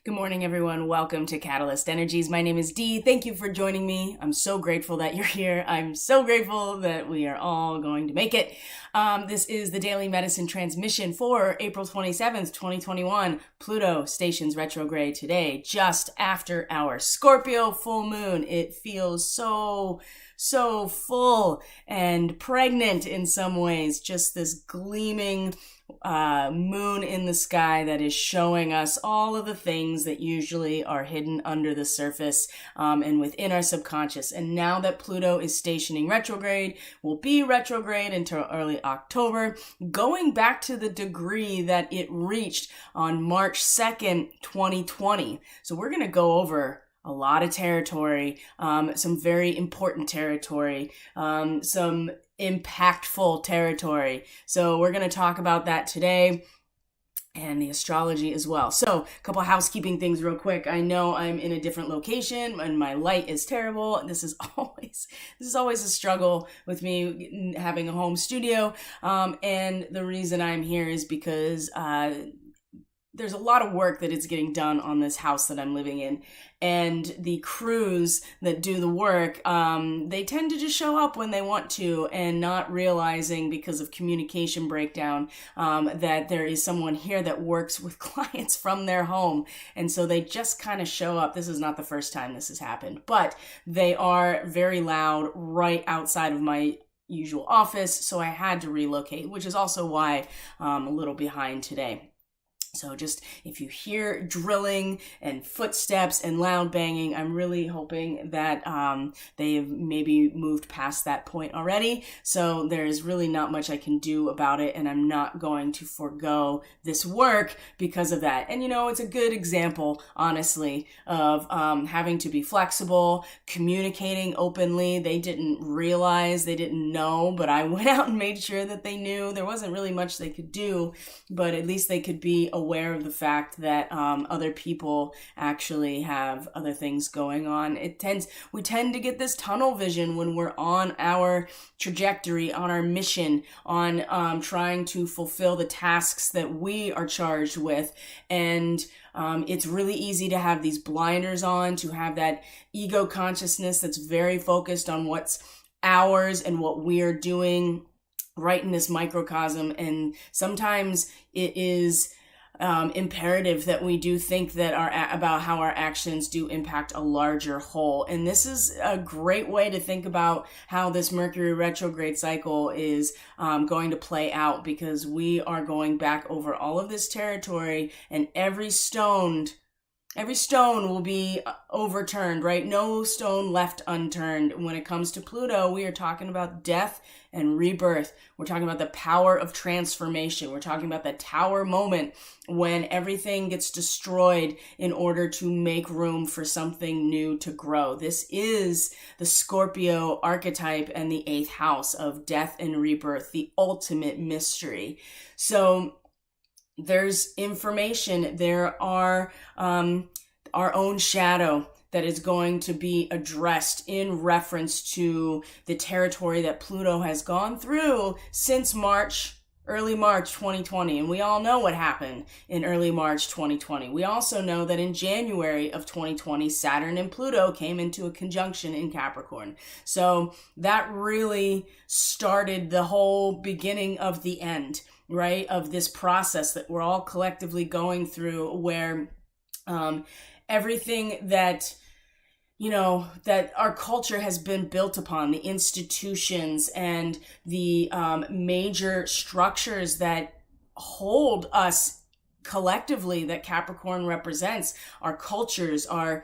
Good morning, everyone. Welcome to Catalyst Energies. My name is Dee. Thank you for joining me. I'm so grateful that you're here. I'm so grateful that we are all going to make it. This is the Daily Medicine Transmission for April 27th, 2021. Pluto stations retrograde today, just after our Scorpio full moon. It feels so full and pregnant in some ways. Just this gleaming moon in the sky that is showing us all of the things that usually are hidden under the surface and within our subconscious. And now that Pluto is stationing retrograde, will be retrograde until early October, going back to the degree that it reached on March 2nd, 2020. So we're going to go over a lot of territory, some very important territory, some impactful territory. So we're going to talk about that today, and the astrology as well. So a couple of housekeeping things real quick. I know I'm in a different location and my light is terrible. This is always a struggle with me having a home studio. And the reason I'm here is because there's a lot of work that is getting done on this house that I'm living in. And the crews that do the work, they tend to just show up when they want to and not realizing, because of communication breakdown, that there is someone here that works with clients from their home. And so they just kind of show up. This is not the first time this has happened, but they are very loud right outside of my usual office. So I had to relocate, which is also why I'm a little behind today. So just if you hear drilling and footsteps and loud banging, I'm really hoping that they've maybe moved past that point already. So there's really not much I can do about it, and I'm not going to forego this work because of that. And it's a good example, honestly, of having to be flexible, communicating openly. They didn't realize, they didn't know, but I went out and made sure that they knew. There wasn't really much they could do, but at least they could be aware of the fact that other people actually have other things going on. We tend to get this tunnel vision when we're on our trajectory, on our mission, on trying to fulfill the tasks that we are charged with. And it's really easy to have these blinders on, to have that ego consciousness that's very focused on what's ours and what we're doing right in this microcosm. And sometimes it is imperative that we do think that about how our actions do impact a larger whole. And this is a great way to think about how this Mercury retrograde cycle is going to play out, because we are going back over all of this territory, and every stone will be overturned, right? No stone left unturned. When it comes to Pluto, we are talking about death and rebirth. We're talking about the power of transformation. We're talking about the tower moment when everything gets destroyed in order to make room for something new to grow. This is the Scorpio archetype and the 8th house of death and rebirth, the ultimate mystery. So there's information. There are our own shadow that is going to be addressed in reference to the territory that Pluto has gone through since early March 2020. And we all know what happened in early March 2020. We also know that in January of 2020, Saturn and Pluto came into a conjunction in Capricorn. So that really started the whole beginning of the end, right, of this process that we're all collectively going through, where everything that that our culture has been built upon, the institutions and the major structures that hold us collectively, that Capricorn represents, our cultures, our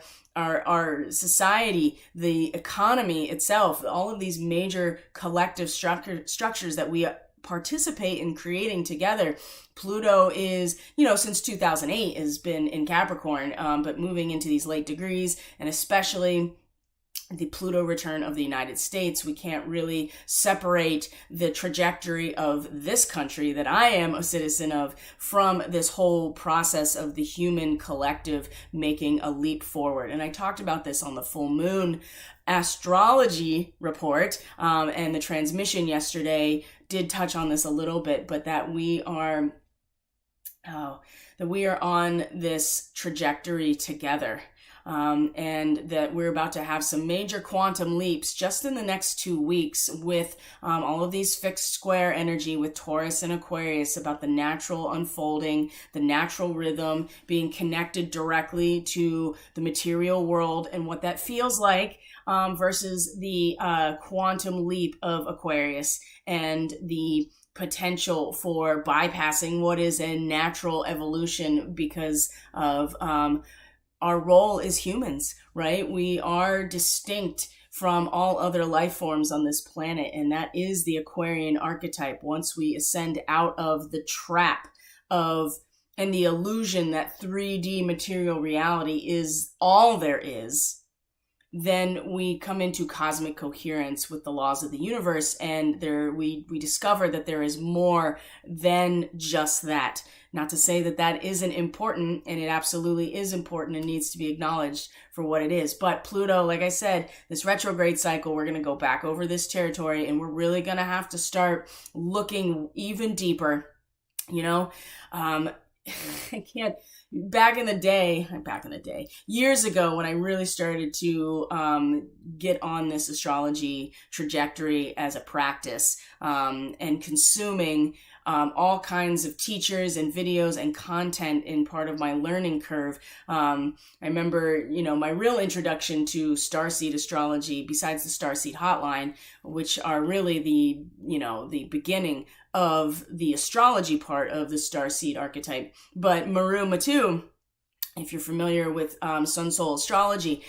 society, the economy itself, all of these major collective structures that we participate in creating together. Pluto is, since 2008 has been in Capricorn, but moving into these late degrees, and especially the Pluto return of the United States, we can't really separate the trajectory of this country that I am a citizen of from this whole process of the human collective making a leap forward. And I talked about this on the full moon astrology report, and the transmission yesterday did touch on this a little bit, but that we are that we are on this trajectory together. And that we're about to have some major quantum leaps just in the next 2 weeks with all of these fixed square energy with Taurus and Aquarius about the natural unfolding, the natural rhythm, being connected directly to the material world and what that feels like versus the quantum leap of Aquarius and the potential for bypassing what is a natural evolution because of our role as humans, right? We are distinct from all other life forms on this planet, and that is the Aquarian archetype. Once we ascend out of the trap of and the illusion that 3D material reality is all there is, then we come into cosmic coherence with the laws of the universe, and we discover that there is more than just that. Not to say that that isn't important, and it absolutely is important and needs to be acknowledged for what it is. But Pluto, like I said, this retrograde cycle, we're going to go back over this territory, and we're really going to have to start looking even deeper, I can't. Back in the day, years ago when I really started to get on this astrology trajectory as a practice and consuming all kinds of teachers and videos and content in part of my learning curve. I remember, my real introduction to starseed astrology, besides the Starseed Hotline, which are really the beginning of the astrology part of the starseed archetype. But Maru Matu, if you're familiar with Sun Soul astrology,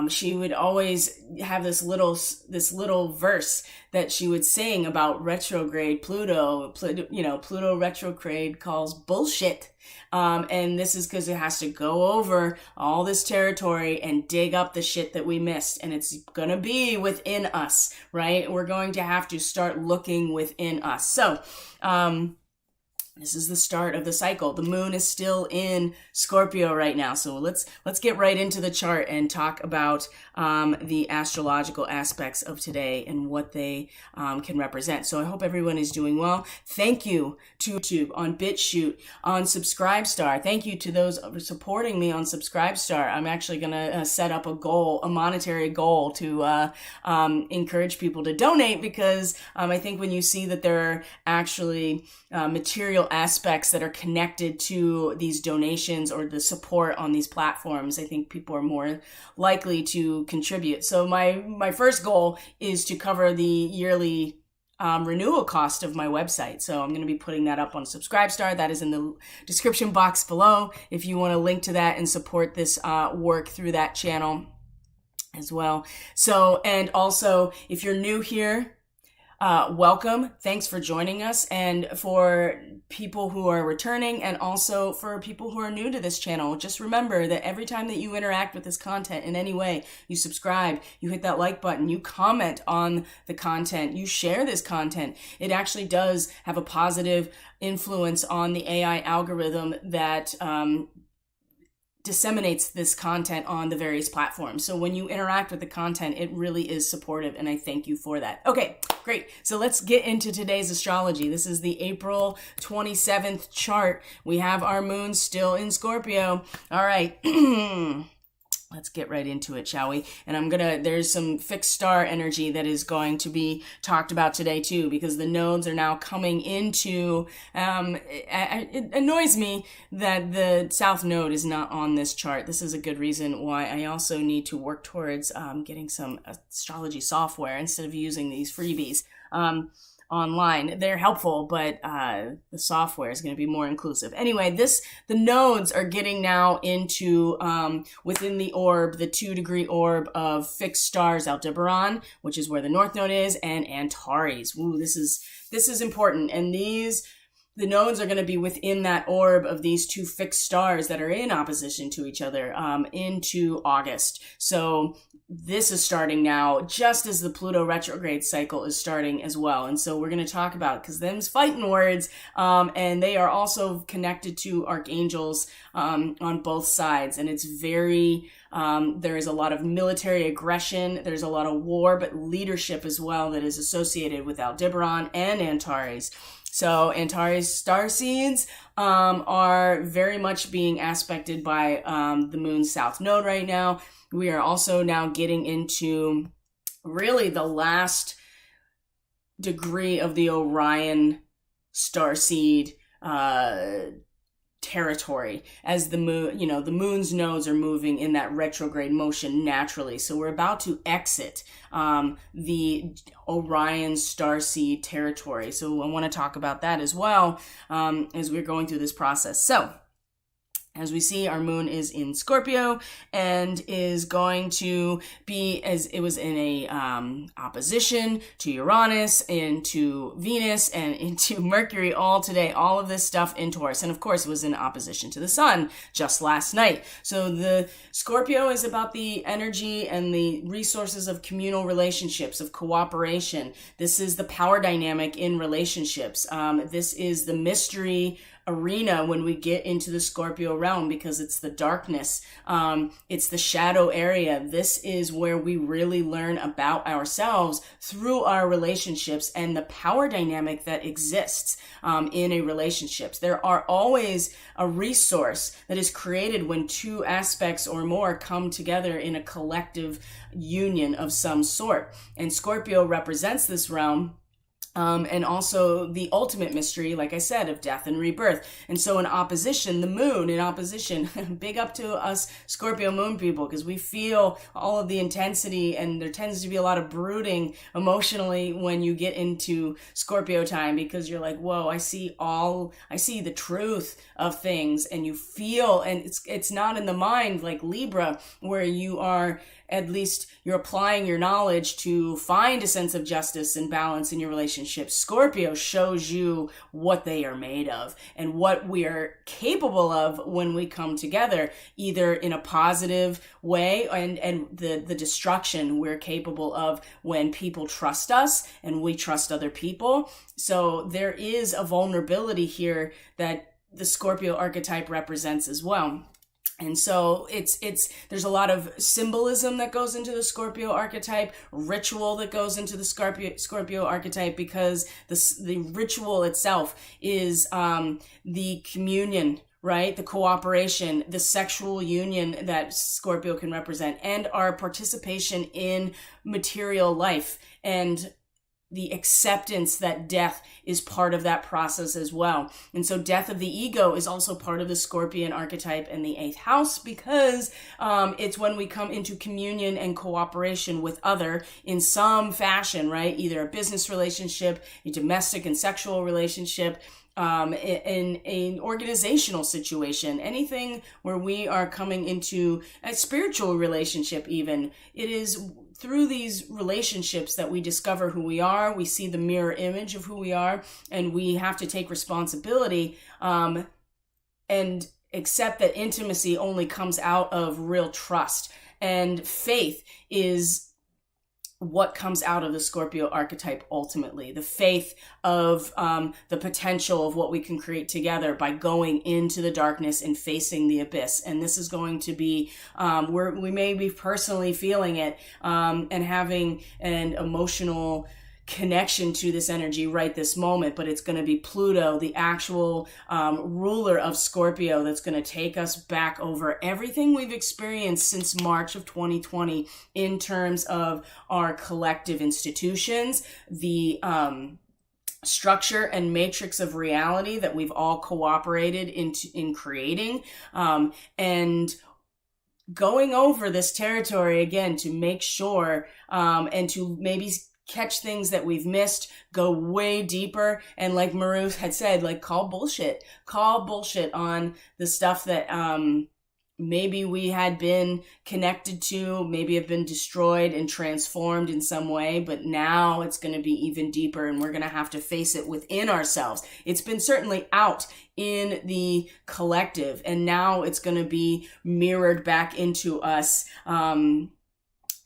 she would always have this little verse that she would sing about retrograde Pluto. Pluto retrograde calls bullshit. And this is because it has to go over all this territory and dig up the shit that we missed. And it's going to be within us, right? We're going to have to start looking within us. So, this is the start of the cycle. The moon is still in Scorpio right now. So let's get right into the chart and talk about the astrological aspects of today and what they can represent. So I hope everyone is doing well. Thank you to YouTube, on BitChute, on Subscribestar. Thank you to those supporting me on Subscribestar. I'm actually going to set up a monetary goal to encourage people to donate, because I think when you see that there are actually material aspects that are connected to these donations or the support on these platforms, I think people are more likely to contribute. So my first goal is to cover the yearly renewal cost of my website. So I'm going to be putting that up on Subscribestar. That is in the description box below if you want to link to that and support this work through that channel as well. So, and also if you're new here, welcome. Thanks for joining us. And for people who are returning, and also for people who are new to this channel, just remember that every time that you interact with this content in any way, you subscribe, you hit that like button, you comment on the content, you share this content, it actually does have a positive influence on the AI algorithm that disseminates this content on the various platforms. So when you interact with the content, it really is supportive, and I thank you for that. Okay, great. So let's get into today's astrology. This is the April 27th chart. We have our moon still in Scorpio. All right. Let's get right into it, shall we? And there's some fixed star energy that is going to be talked about today too, because the nodes are now coming into, it annoys me that the South Node is not on this chart. This is a good reason why I also need to work towards getting some astrology software instead of using these freebies online. They're helpful, but the software is going to be more inclusive. Anyway, the nodes are getting now into within the orb, the 2-degree orb of fixed stars, Aldebaran, which is where the North Node is, and Antares. Ooh, this is important. And the nodes are going to be within that orb of these two fixed stars that are in opposition to each other into August. So this is starting now, just as the Pluto retrograde cycle is starting as well. And so we're going to talk about it, because them's fighting words, and they are also connected to archangels on both sides. And it's very, there is a lot of military aggression, there's a lot of war, but leadership as well that is associated with Aldebaran and Antares. So Antares starseeds are very much being aspected by the moon's south node right now. We are also now getting into really the last degree of the Orion starseed territory, as the moon, the moon's nodes are moving in that retrograde motion naturally. So we're about to exit the Orion starseed territory. So I want to talk about that as well as we're going through this process. So as we see, our moon is in Scorpio and is going to be, as it was in a opposition to Uranus, into Venus, and into Mercury all today, all of this stuff in Taurus. And of course, it was in opposition to the sun just last night. So the Scorpio is about the energy and the resources of communal relationships, of cooperation. This is the power dynamic in relationships. This is the mystery arena when we get into the Scorpio realm, because it's the darkness, it's the shadow area. This is where we really learn about ourselves through our relationships and the power dynamic that exists in a relationships. There are always a resource that is created when two aspects or more come together in a collective union of some sort. And Scorpio represents this realm. And also the ultimate mystery, like I said, of death and rebirth. And so in opposition, the moon in opposition, big up to us Scorpio moon people, because we feel all of the intensity, and there tends to be a lot of brooding emotionally when you get into Scorpio time, because you're like, whoa, I see the truth of things, and you feel, and it's not in the mind like Libra, where you are, at least you're applying your knowledge to find a sense of justice and balance in your relationship. Scorpio shows you what they are made of and what we are capable of when we come together, either in a positive way and the destruction we're capable of when people trust us and we trust other people. So there is a vulnerability here that the Scorpio archetype represents as well. And so there's a lot of symbolism that goes into the Scorpio archetype, ritual that goes into the Scorpio archetype, because the ritual itself is the communion, right? The cooperation, the sexual union that Scorpio can represent, and our participation in material life, and the acceptance that death is part of that process as well. And so death of the ego is also part of the Scorpion archetype in the 8th house, because it's when we come into communion and cooperation with other in some fashion, right? Either a business relationship, a domestic and sexual relationship, in an organizational situation, anything where we are coming into a spiritual relationship even. It is through these relationships that we discover who we are, we see the mirror image of who we are, and we have to take responsibility and accept that intimacy only comes out of real trust. And faith is what comes out of the Scorpio archetype ultimately. The faith of the potential of what we can create together by going into the darkness and facing the abyss. And this is going to be, we may be personally feeling it and having an emotional connection to this energy right this moment, but it's going to be Pluto, the actual ruler of Scorpio, that's going to take us back over everything we've experienced since March of 2020 in terms of our collective institutions, the structure and matrix of reality that we've all cooperated in creating, and going over this territory again to make sure and to maybe catch things that we've missed, go way deeper, and like Maru had said, like call bullshit on the stuff that maybe we had been connected to, maybe have been destroyed and transformed in some way, but now it's going to be even deeper, and we're going to have to face it within ourselves. It's been certainly out in the collective, and now it's going to be mirrored back into us,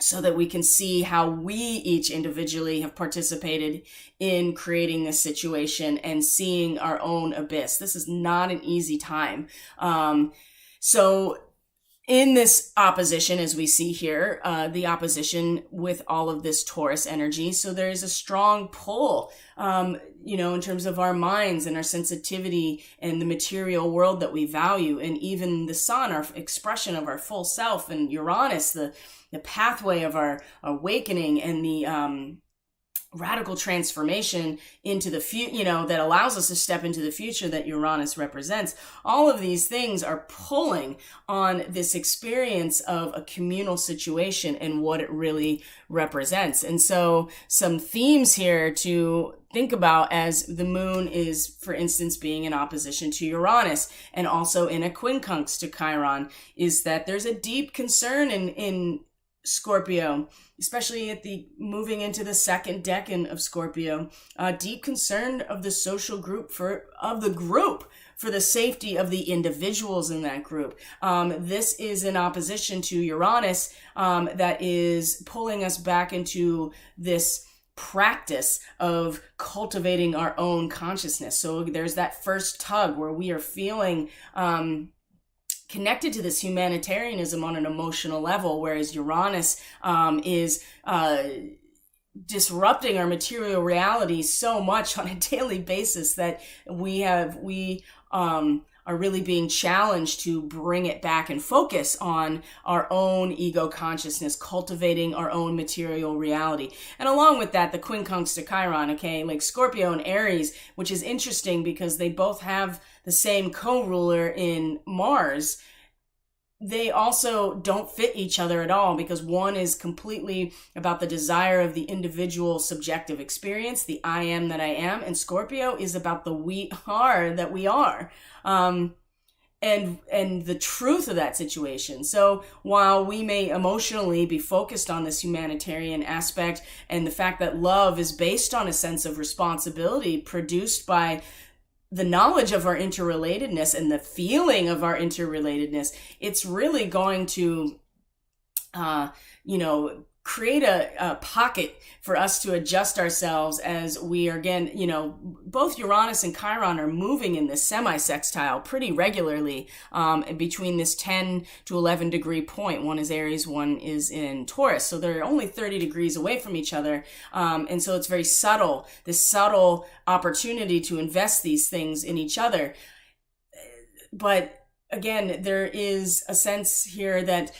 so that we can see how we each individually have participated in creating this situation and seeing our own abyss. This is not an easy time. So in this opposition, as we see here, the opposition with all of this Taurus energy. So there's a strong pull, in terms of our minds and our sensitivity and the material world that we value, and even the sun, our expression of our full self, and Uranus, the pathway of our awakening, and the radical transformation into the future, that allows us to step into the future that Uranus represents. All of these things are pulling on this experience of a communal situation and what it really represents. And so some themes here to think about as the moon is, for instance, being in opposition to Uranus and also in a quincunx to Chiron, is that there's a deep concern in Scorpio, especially at the moving into the second decan of Scorpio, deep concern of the social group for the safety of the individuals in that group. This is in opposition to Uranus, that is pulling us back into this practice of cultivating our own consciousness. So there's that first tug where we are feeling connected to this humanitarianism on an emotional level, whereas Uranus is disrupting our material reality so much on a daily basis that we are really being challenged to bring it back and focus on our own ego consciousness, cultivating our own material reality. And along with that, the quincunx to Chiron, okay, like Scorpio and Aries, which is interesting because they both have the same co-ruler in Mars. They also don't fit each other at all, because one is completely about the desire of the individual subjective experience, the I am that I am, and Scorpio is about the we are that we are. And the truth of that situation. So while we may emotionally be focused on this humanitarian aspect and the fact that love is based on a sense of responsibility produced by the knowledge of our interrelatedness and the feeling of our interrelatedness, it's really going to, create a pocket for us to adjust ourselves as we are, again, both Uranus and Chiron are moving in this semi-sextile pretty regularly between this 10 to 11 degree point. One is Aries, one is in Taurus. So they're only 30 degrees away from each other. And so it's very subtle, this subtle opportunity to invest these things in each other. But again, there is a sense here that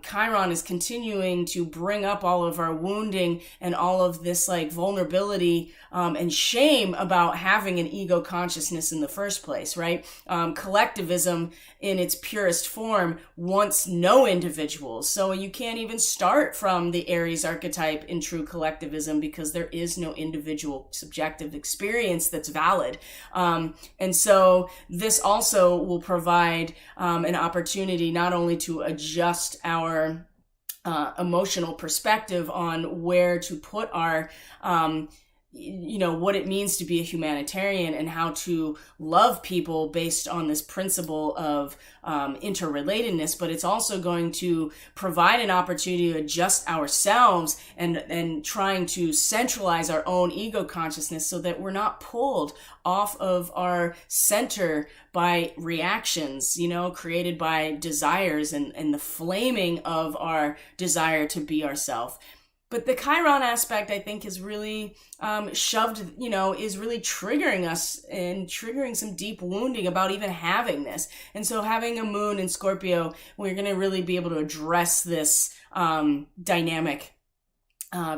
Chiron is continuing to bring up all of our wounding and all of this like vulnerability and shame about having an ego consciousness in the first place, right? Collectivism in its purest form wants no individuals. So you can't even start from the Aries archetype in true collectivism because there is no individual subjective experience that's valid. And so this also will provide an opportunity not only to adjust our emotional perspective on where to put our what it means to be a humanitarian and how to love people based on this principle of interrelatedness, but it's also going to provide an opportunity to adjust ourselves and trying to centralize our own ego consciousness so that we're not pulled off of our center by reactions, created by desires and the flaming of our desire to be ourselves. But the Chiron aspect, I think, is really is really triggering us and triggering some deep wounding about even having this. And so having a moon in Scorpio, we're going to really be able to address this dynamic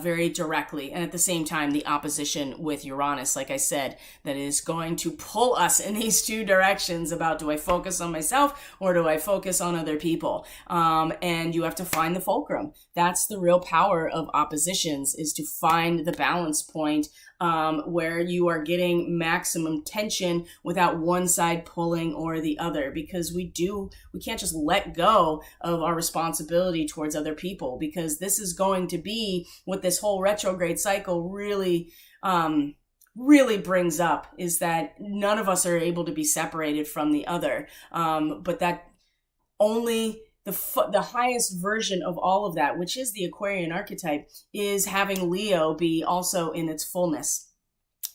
very directly. And at the same time, the opposition with Uranus, like I said, that is going to pull us in these two directions about, do I focus on myself or do I focus on other people? And you have to find the fulcrum. That's the real power of oppositions, is to find the balance point where you are getting maximum tension without one side pulling or the other, because we can't just let go of our responsibility towards other people, because this is going to be what this whole retrograde cycle really brings up, is that none of us are able to be separated from the other, but that only the highest version of all of that, which is the Aquarian archetype, is having Leo be also in its fullness.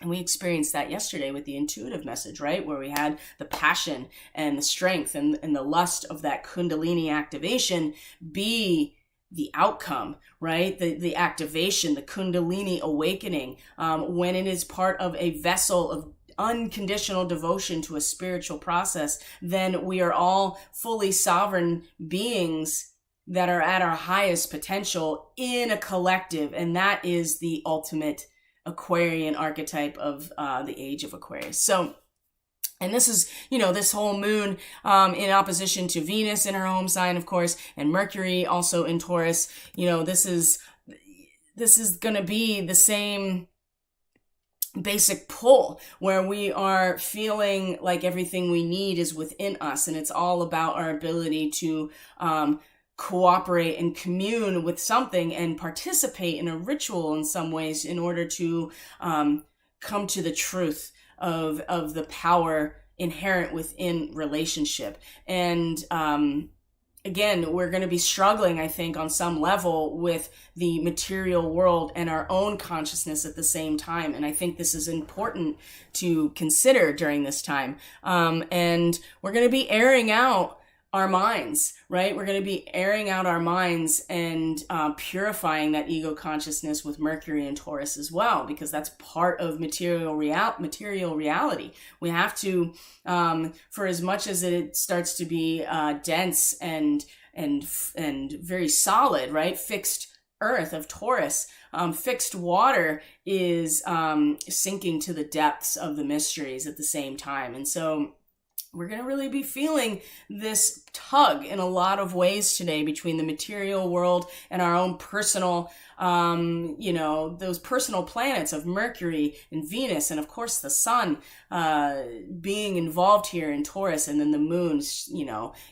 And we experienced that yesterday with the intuitive message, right? Where we had the passion and the strength and the lust of that Kundalini activation be the outcome, right? The activation, the Kundalini awakening, when it is part of a vessel of unconditional devotion to a spiritual process, then we are all fully sovereign beings that are at our highest potential in a collective. And that is the ultimate Aquarian archetype of the age of Aquarius. So, and this is, this whole moon in opposition to Venus in her home sign, of course, and Mercury also in Taurus. This is going to be the same basic pull where we are feeling like everything we need is within us, and it's all about our ability to cooperate and commune with something and participate in a ritual in some ways in order to come to the truth of the power inherent within relationship. And again, we're going to be struggling, I think, on some level with the material world and our own consciousness at the same time. And I think this is important to consider during this time. And we're going to be airing out our minds, right? We're going to be airing out our minds and purifying that ego consciousness with Mercury and Taurus as well, because that's part of material reality. We have to, for as much as it starts to be dense and very solid, right? Fixed earth of Taurus, fixed water is sinking to the depths of the mysteries at the same time. And so we're going to really be feeling this tug in a lot of ways today between the material world and our own personal, those personal planets of Mercury and Venus, and of course the sun being involved here in Taurus, and then the moon,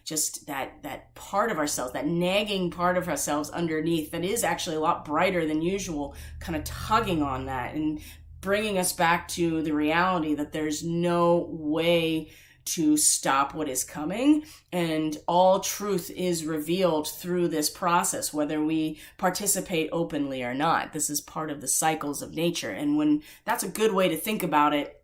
just that part of ourselves, that nagging part of ourselves underneath that is actually a lot brighter than usual, kind of tugging on that and bringing us back to the reality that there's no way to stop what is coming, and all truth is revealed through this process, whether we participate openly or not. This is part of the cycles of nature, and that's a good way to think about it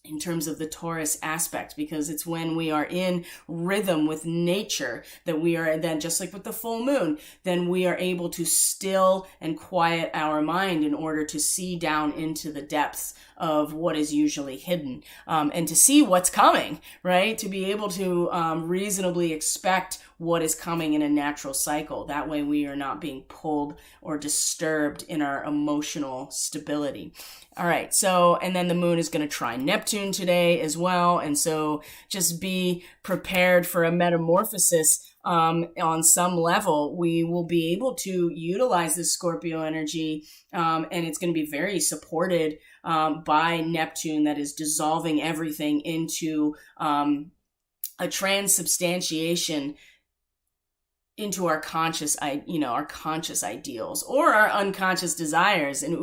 in terms of the Taurus aspect, because it's when we are in rhythm with nature that we are then, just like with the full moon, then we are able to still and quiet our mind in order to see down into the depths of what is usually hidden, and to see what's coming, right? To be able to reasonably expect what is coming in a natural cycle. That way we are not being pulled or disturbed in our emotional stability. All right. So, and then the moon is going to trine Neptune today as well. And so just be prepared for a metamorphosis. On some level, we will be able to utilize this Scorpio energy, and it's going to be very supported by Neptune, that is dissolving everything into a transubstantiation into our conscious, our conscious ideals or our unconscious desires. And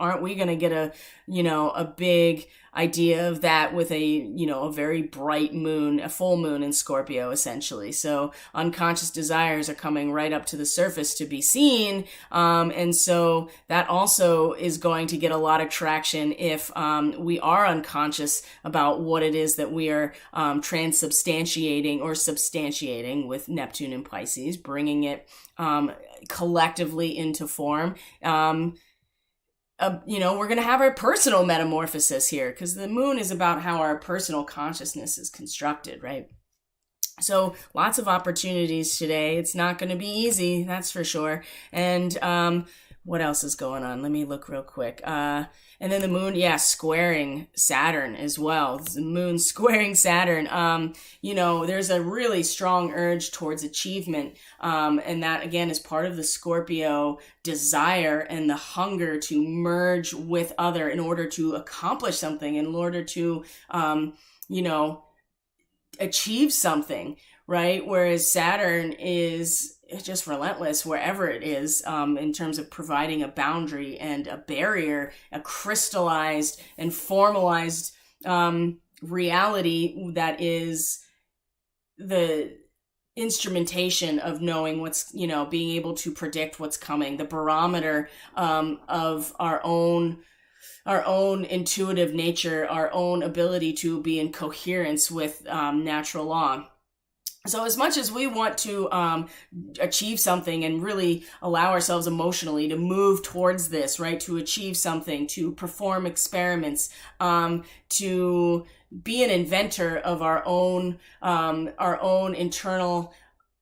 aren't we going to get a big idea of that with a very bright moon, a full moon in Scorpio, essentially. So unconscious desires are coming right up to the surface to be seen. And so that also is going to get a lot of traction if we are unconscious about what it is that we are transubstantiating or substantiating with Neptune and Pisces, bringing it collectively into form. We're going to have our personal metamorphosis here, because the moon is about how our personal consciousness is constructed, right? So lots of opportunities today. It's not going to be easy, that's for sure. And what else is going on? Let me look real quick. And then the moon, squaring Saturn as well. The moon squaring Saturn. There's a really strong urge towards achievement. And that, again, is part of the Scorpio desire and the hunger to merge with other in order to accomplish something, in order to, achieve something, right? Whereas Saturn is just relentless wherever it is, in terms of providing a boundary and a barrier, a crystallized and formalized reality that is the instrumentation of knowing what's, being able to predict what's coming, the barometer of our own intuitive nature, our own ability to be in coherence with natural law. So as much as we want to achieve something and really allow ourselves emotionally to move towards this, right, to achieve something, to perform experiments, to be an inventor of our own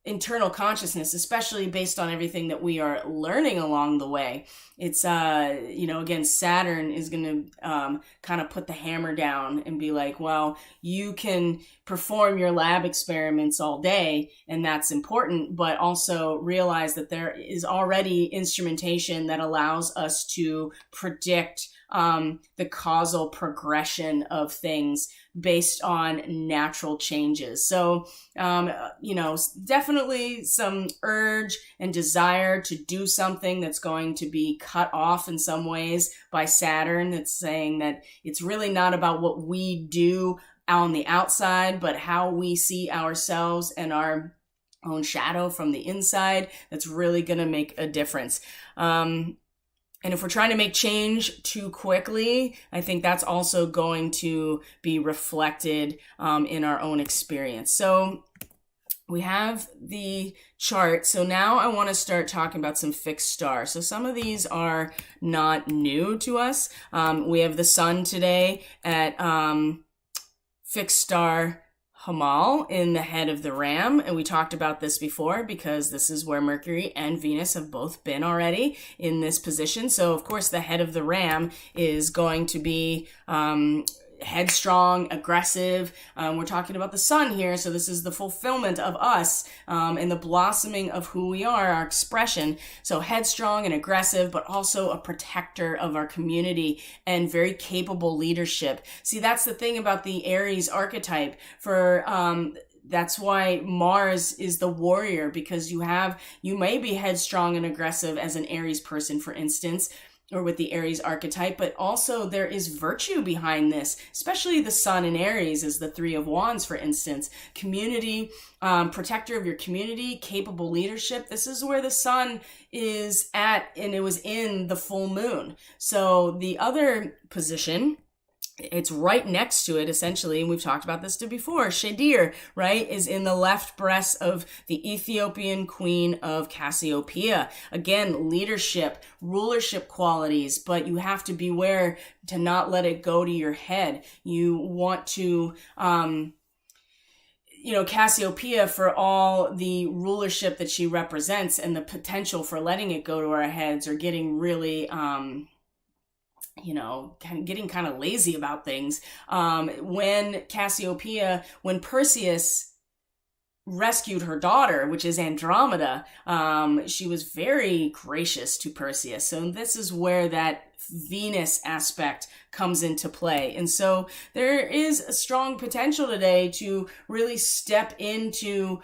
internal consciousness, especially based on everything that we are learning along the way. It's, again, Saturn is going to kind of put the hammer down and be like, well, you can perform your lab experiments all day, and that's important, but also realize that there is already instrumentation that allows us to predict the causal progression of things based on natural changes. So, definitely some urge and desire to do something that's going to be cut off in some ways by Saturn. That's saying that it's really not about what we do on the outside, but how we see ourselves and our own shadow from the inside. That's really going to make a difference. And if we're trying to make change too quickly, I think that's also going to be reflected in our own experience. So we have the chart. So now I want to start talking about some fixed stars. So some of these are not new to us. We have the sun today at fixed star Hamal in the head of the ram. And we talked about this before because this is where Mercury and Venus have both been already in this position. So of course the head of the ram is going to be headstrong, aggressive. We're talking about the sun here. So this is the fulfillment of us and the blossoming of who we are, our expression. So headstrong and aggressive, but also a protector of our community and very capable leadership. See, that's the thing about the Aries archetype that's why Mars is the warrior, because you may be headstrong and aggressive as an Aries person, for instance, or with the Aries archetype, but also there is virtue behind this, especially the sun in Aries is the Three of Wands, for instance. Community, protector of your community, capable leadership. This is where the sun is at, and it was in the full moon. So the other position, it's right next to it, essentially, and we've talked about this before. Shadir, right, is in the left breast of the Ethiopian queen of Cassiopeia. Again, leadership, rulership qualities, but you have to beware to not let it go to your head. You want to, Cassiopeia, for all the rulership that she represents and the potential for letting it go to our heads or getting really, getting kind of lazy about things. When Perseus rescued her daughter, which is Andromeda, she was very gracious to Perseus. So this is where that Venus aspect comes into play. And so there is a strong potential today to really step into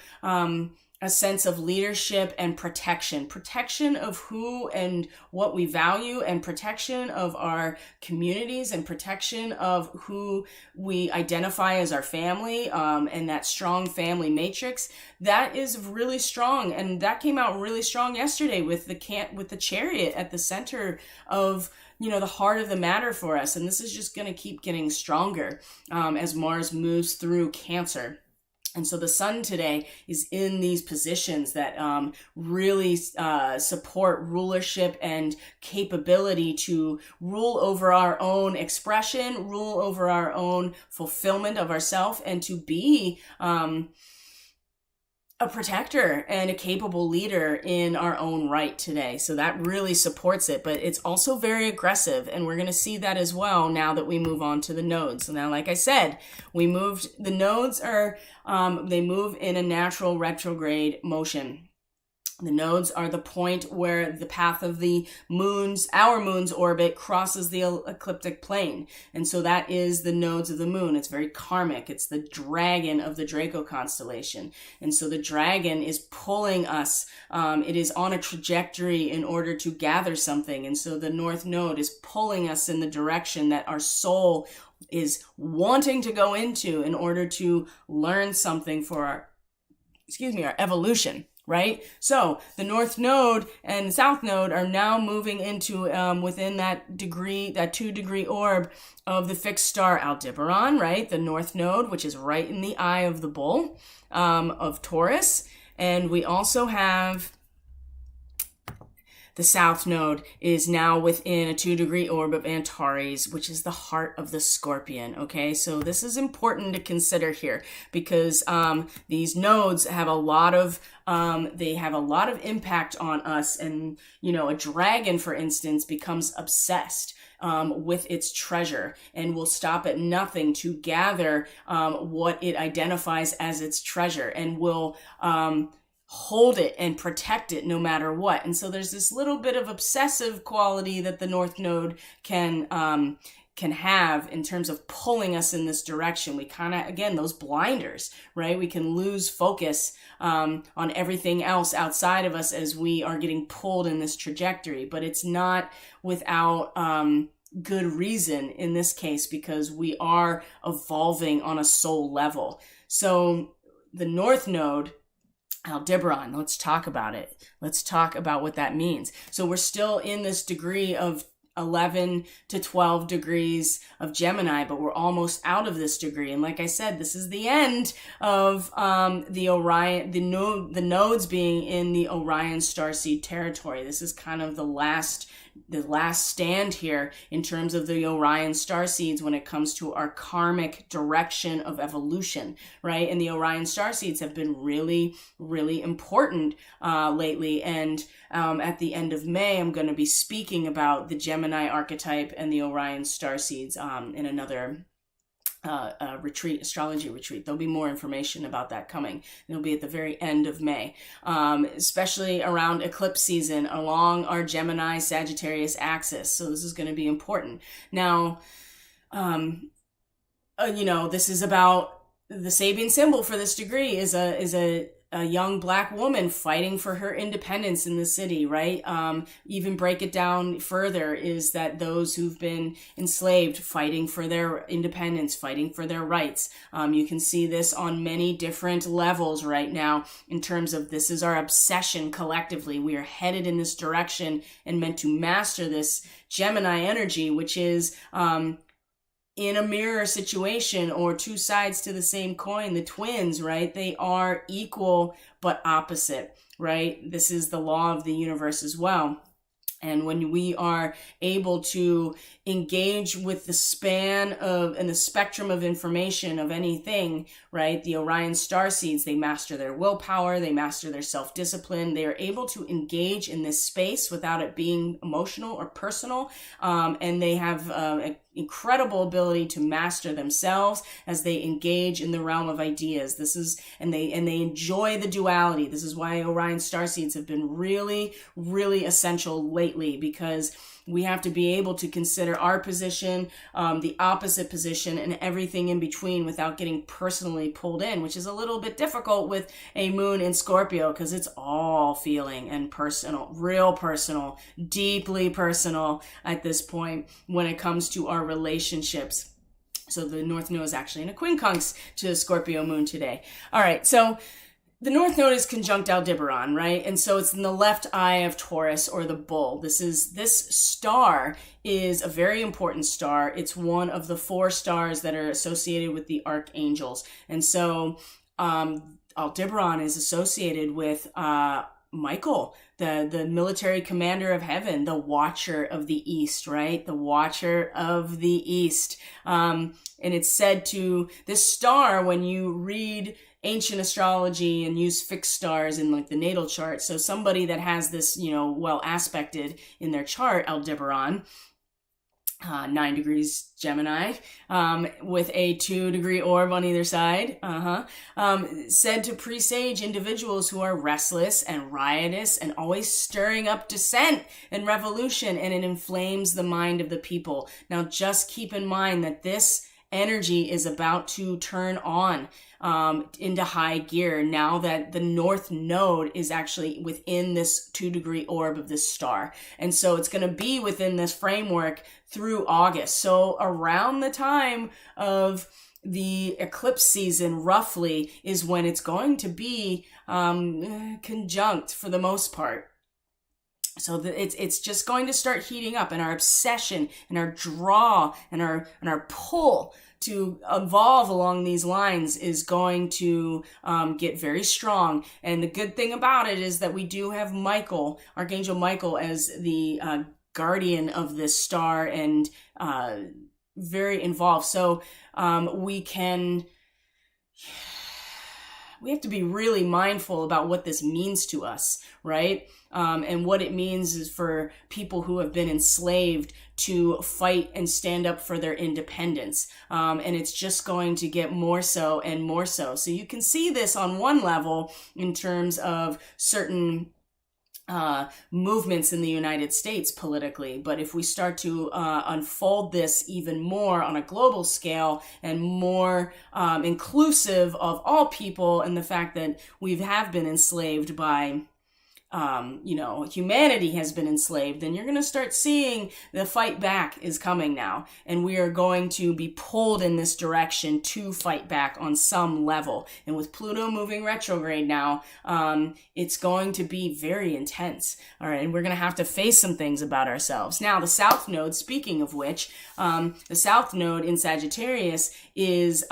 a sense of leadership and protection of who and what we value, and protection of our communities, and protection of who we identify as our family, and that strong family matrix. That is really strong, and that came out really strong yesterday with the Chariot at the center of the heart of the matter for us. And this is just going to keep getting stronger as Mars moves through Cancer. And so the sun today is in these positions that really support rulership and capability to rule over our own expression, rule over our own fulfillment of ourself, and to be a protector and a capable leader in our own right today. So that really supports it, but it's also very aggressive, and we're going to see that as well now that we move on to the nodes. So now, like I said, the nodes are, they move in a natural retrograde motion. The nodes are the point where the path of our moon's orbit crosses the ecliptic plane. And so that is the nodes of the moon. It's very karmic. It's the dragon of the Draco constellation. And so the dragon is pulling us. It is on a trajectory in order to gather something. And so the north node is pulling us in the direction that our soul is wanting to go into in order to learn something for our evolution. right? So the north node and the south node are now moving into within that 2-degree orb of the fixed star Aldebaran, right? The north node, which is right in the eye of the bull of Taurus. And we also have the south node is now within a 2-degree orb of Antares, which is the heart of the Scorpion. Okay, so this is important to consider here because these nodes have a lot of impact on us. And a dragon, for instance, becomes obsessed with its treasure and will stop at nothing to gather what it identifies as its treasure, and will hold it and protect it no matter what. And so there's this little bit of obsessive quality that the north node can have in terms of pulling us in this direction. We kind of, again, those blinders, right? We can lose focus on everything else outside of us as we are getting pulled in this trajectory. But it's not without good reason in this case, because we are evolving on a soul level. So the north node, Aldebaran, let's talk about it. Let's talk about what that means. So we're still in this degree of 11 to 12 degrees of Gemini, but we're almost out of this degree. And like I said, this is the end of the Orion, the nodes being in the Orion starseed territory. This is kind of the last stand here in terms of the Orion starseeds when it comes to our karmic direction of evolution, right? And the Orion starseeds have been really, really important lately. And at the end of May, I'm going to be speaking about the Gemini archetype and the Orion starseeds in another astrology retreat. There'll be more information about that coming. It'll be at the very end of May, especially around eclipse season along our Gemini Sagittarius axis. So this is going to be important. Now, this is about the Sabian symbol for this degree is a young Black woman fighting for her independence in the city, right? Even break it down further is that those who've been enslaved fighting for their independence, fighting for their rights. You can see this on many different levels right now in terms of this is our obsession collectively. We are headed in this direction and meant to master this Gemini energy, which is in a mirror situation or two sides to the same coin, the twins, right? They are equal but opposite, right? This is the law of the universe as well. And when we are able to engage with the span of and the spectrum of information of anything, right? The Orion starseeds, they master their willpower, they master their self-discipline. They are able to engage in this space without it being emotional or personal. And they have an incredible ability to master themselves as they engage in the realm of ideas. And they enjoy the duality. This is why Orion starseeds have been really, really essential lately, because we have to be able to consider our position, the opposite position, and everything in between without getting personally pulled in, which is a little bit difficult with a moon in Scorpio because it's all feeling and personal, real personal, deeply personal at this point when it comes to our relationships. So the North Node is actually in a quincunx to Scorpio moon today. All right, so the North Node is conjunct Aldebaran, right? And so it's in the left eye of Taurus, or the bull. This star is a very important star. It's one of the 4 stars that are associated with the archangels. And so Aldebaran is associated with Michael, the military commander of heaven, the watcher of the East, right? The watcher of the East. And it's said to, this star, when you read ancient astrology and use fixed stars in like the natal chart. So somebody that has this, well aspected in their chart, Aldebaran, 9 degrees Gemini, with a 2-degree orb on either side, said to presage individuals who are restless and riotous and always stirring up dissent and revolution, and it inflames the mind of the people. Now, just keep in mind that this energy is about to turn on into high gear now that the North Node is actually within this 2-degree orb of this star. And so it's going to be within this framework through August. So around the time of the eclipse season roughly is when it's going to be conjunct for the most part. So it's just going to start heating up, and our obsession and our draw and our pull to evolve along these lines is going to get very strong. And the good thing about it is that we do have Michael, Archangel Michael, as the guardian of this star, and very involved. So we have to be really mindful about what this means to us, right? And what it means is for people who have been enslaved to fight and stand up for their independence. And it's just going to get more so and more so. So you can see this on one level in terms of certain movements in the United States politically. But if we start to unfold this even more on a global scale and more inclusive of all people, and the fact that we have been enslaved by humanity has been enslaved, then you're going to start seeing the fight back is coming now. And we are going to be pulled in this direction to fight back on some level. And with Pluto moving retrograde now, it's going to be very intense. All right. And we're going to have to face some things about ourselves. Now, the South Node, speaking of which, the South Node in Sagittarius is,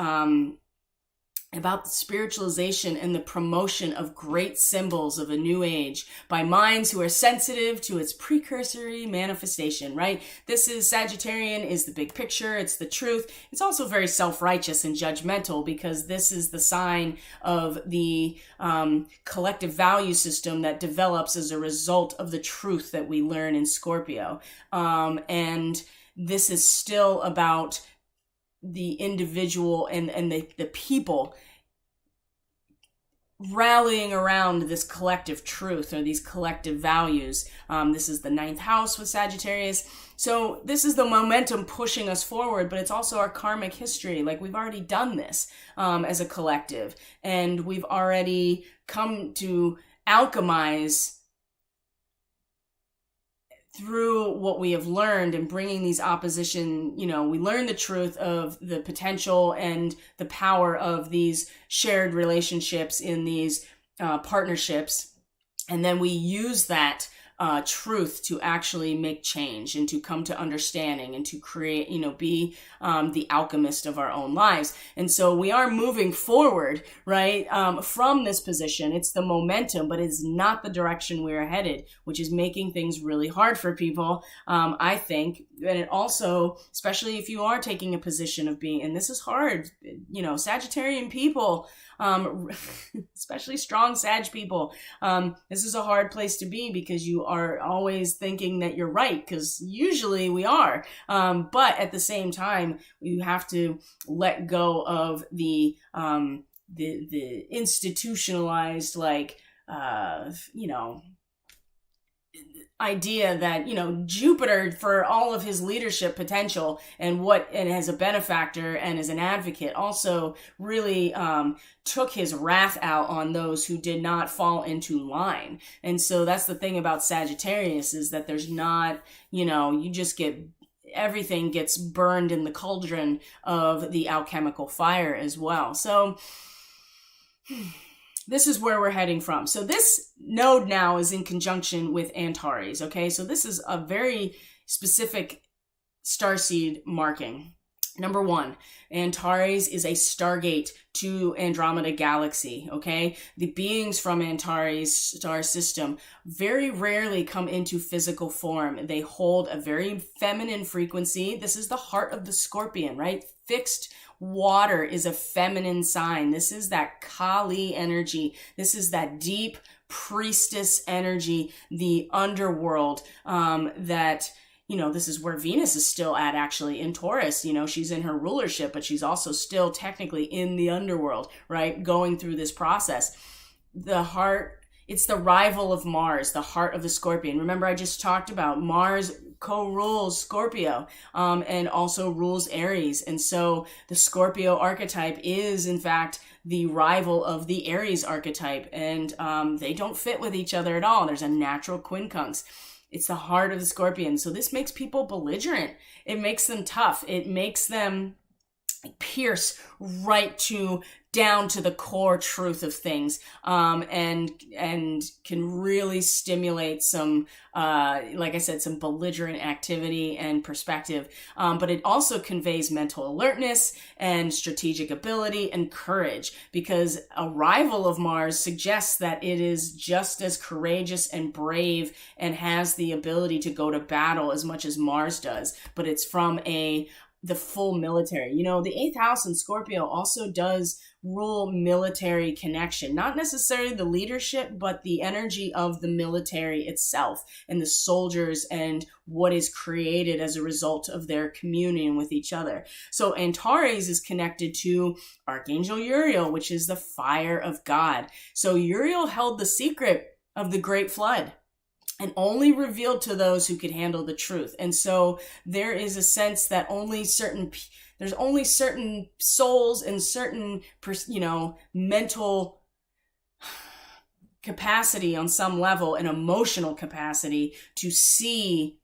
about the spiritualization and the promotion of great symbols of a new age by minds who are sensitive to its precursory manifestation, right? This is Sagittarian, is the big picture. It's the truth. It's also very self-righteous and judgmental, because this is the sign of the collective value system that develops as a result of the truth that we learn in Scorpio. And this is still about the individual and the people rallying around this collective truth or these collective values. This is the 9th house with Sagittarius. So this is the momentum pushing us forward, but it's also our karmic history. Like, we've already done this as a collective, and we've already come to alchemize through what we have learned and bringing these opposition, we learn the truth of the potential and the power of these shared relationships in these partnerships. And then we use that truth to actually make change and to come to understanding and to create, be the alchemist of our own lives. And so we are moving forward, right, from this position. It's the momentum, but it's not the direction we're headed, which is making things really hard for people, I think. And it also, especially if you are taking a position of being, and this is hard, Sagittarian people, especially strong Sag people, this is a hard place to be, because you are always thinking that you're right, because usually we are, but at the same time you have to let go of the institutionalized, idea that, Jupiter, for all of his leadership potential and as a benefactor and as an advocate, also really took his wrath out on those who did not fall into line. And so that's the thing about Sagittarius, is that there's not, you just everything gets burned in the cauldron of the alchemical fire as well. So this is where we're heading from. So this node now is in conjunction with Antares, okay? So this is a very specific starseed marking. Number 1, Antares is a stargate to Andromeda Galaxy, okay? The beings from Antares star system very rarely come into physical form. They hold a very feminine frequency. This is the heart of the Scorpion, right? Fixed water is a feminine sign. This is that Kali energy. This is that deep priestess energy, the underworld, that, this is where Venus is still at, actually, in Taurus. She's in her rulership, but she's also still technically in the underworld, right? Going through this process. The heart, it's the rival of Mars, the heart of the Scorpion. Remember, I just talked about Mars co-rules Scorpio, and also rules Aries. And so the Scorpio archetype is, in fact, the rival of the Aries archetype. And they don't fit with each other at all. There's a natural quincunx. It's the heart of the Scorpion. So this makes people belligerent. It makes them tough. It makes them pierce right down to the core truth of things, and can really stimulate some, like I said, some belligerent activity and perspective. But it also conveys mental alertness and strategic ability and courage, because a rival of Mars suggests that it is just as courageous and brave and has the ability to go to battle as much as Mars does, but it's from the full military. You know, the 8th house in Scorpio also does rule military connection, not necessarily the leadership, but the energy of the military itself and the soldiers and what is created as a result of their communion with each other. So Antares is connected to Archangel Uriel, which is the fire of God. So Uriel held the secret of the Great Flood and only revealed to those who could handle the truth. And so there is a sense that there's only certain souls and certain, mental capacity on some level and emotional capacity to see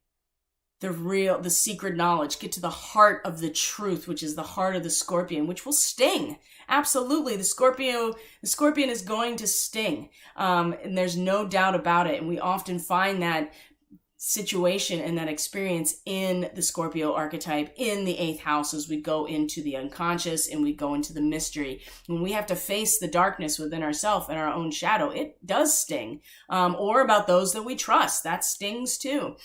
the secret knowledge, get to the heart of the truth, which is the heart of the Scorpion, which will sting. Absolutely. The Scorpion is going to sting. And there's no doubt about it. And we often find that situation and that experience in the Scorpio archetype in the 8th house as we go into the unconscious and we go into the mystery. When we have to face the darkness within ourselves and our own shadow, it does sting. Or about those that we trust, that stings too.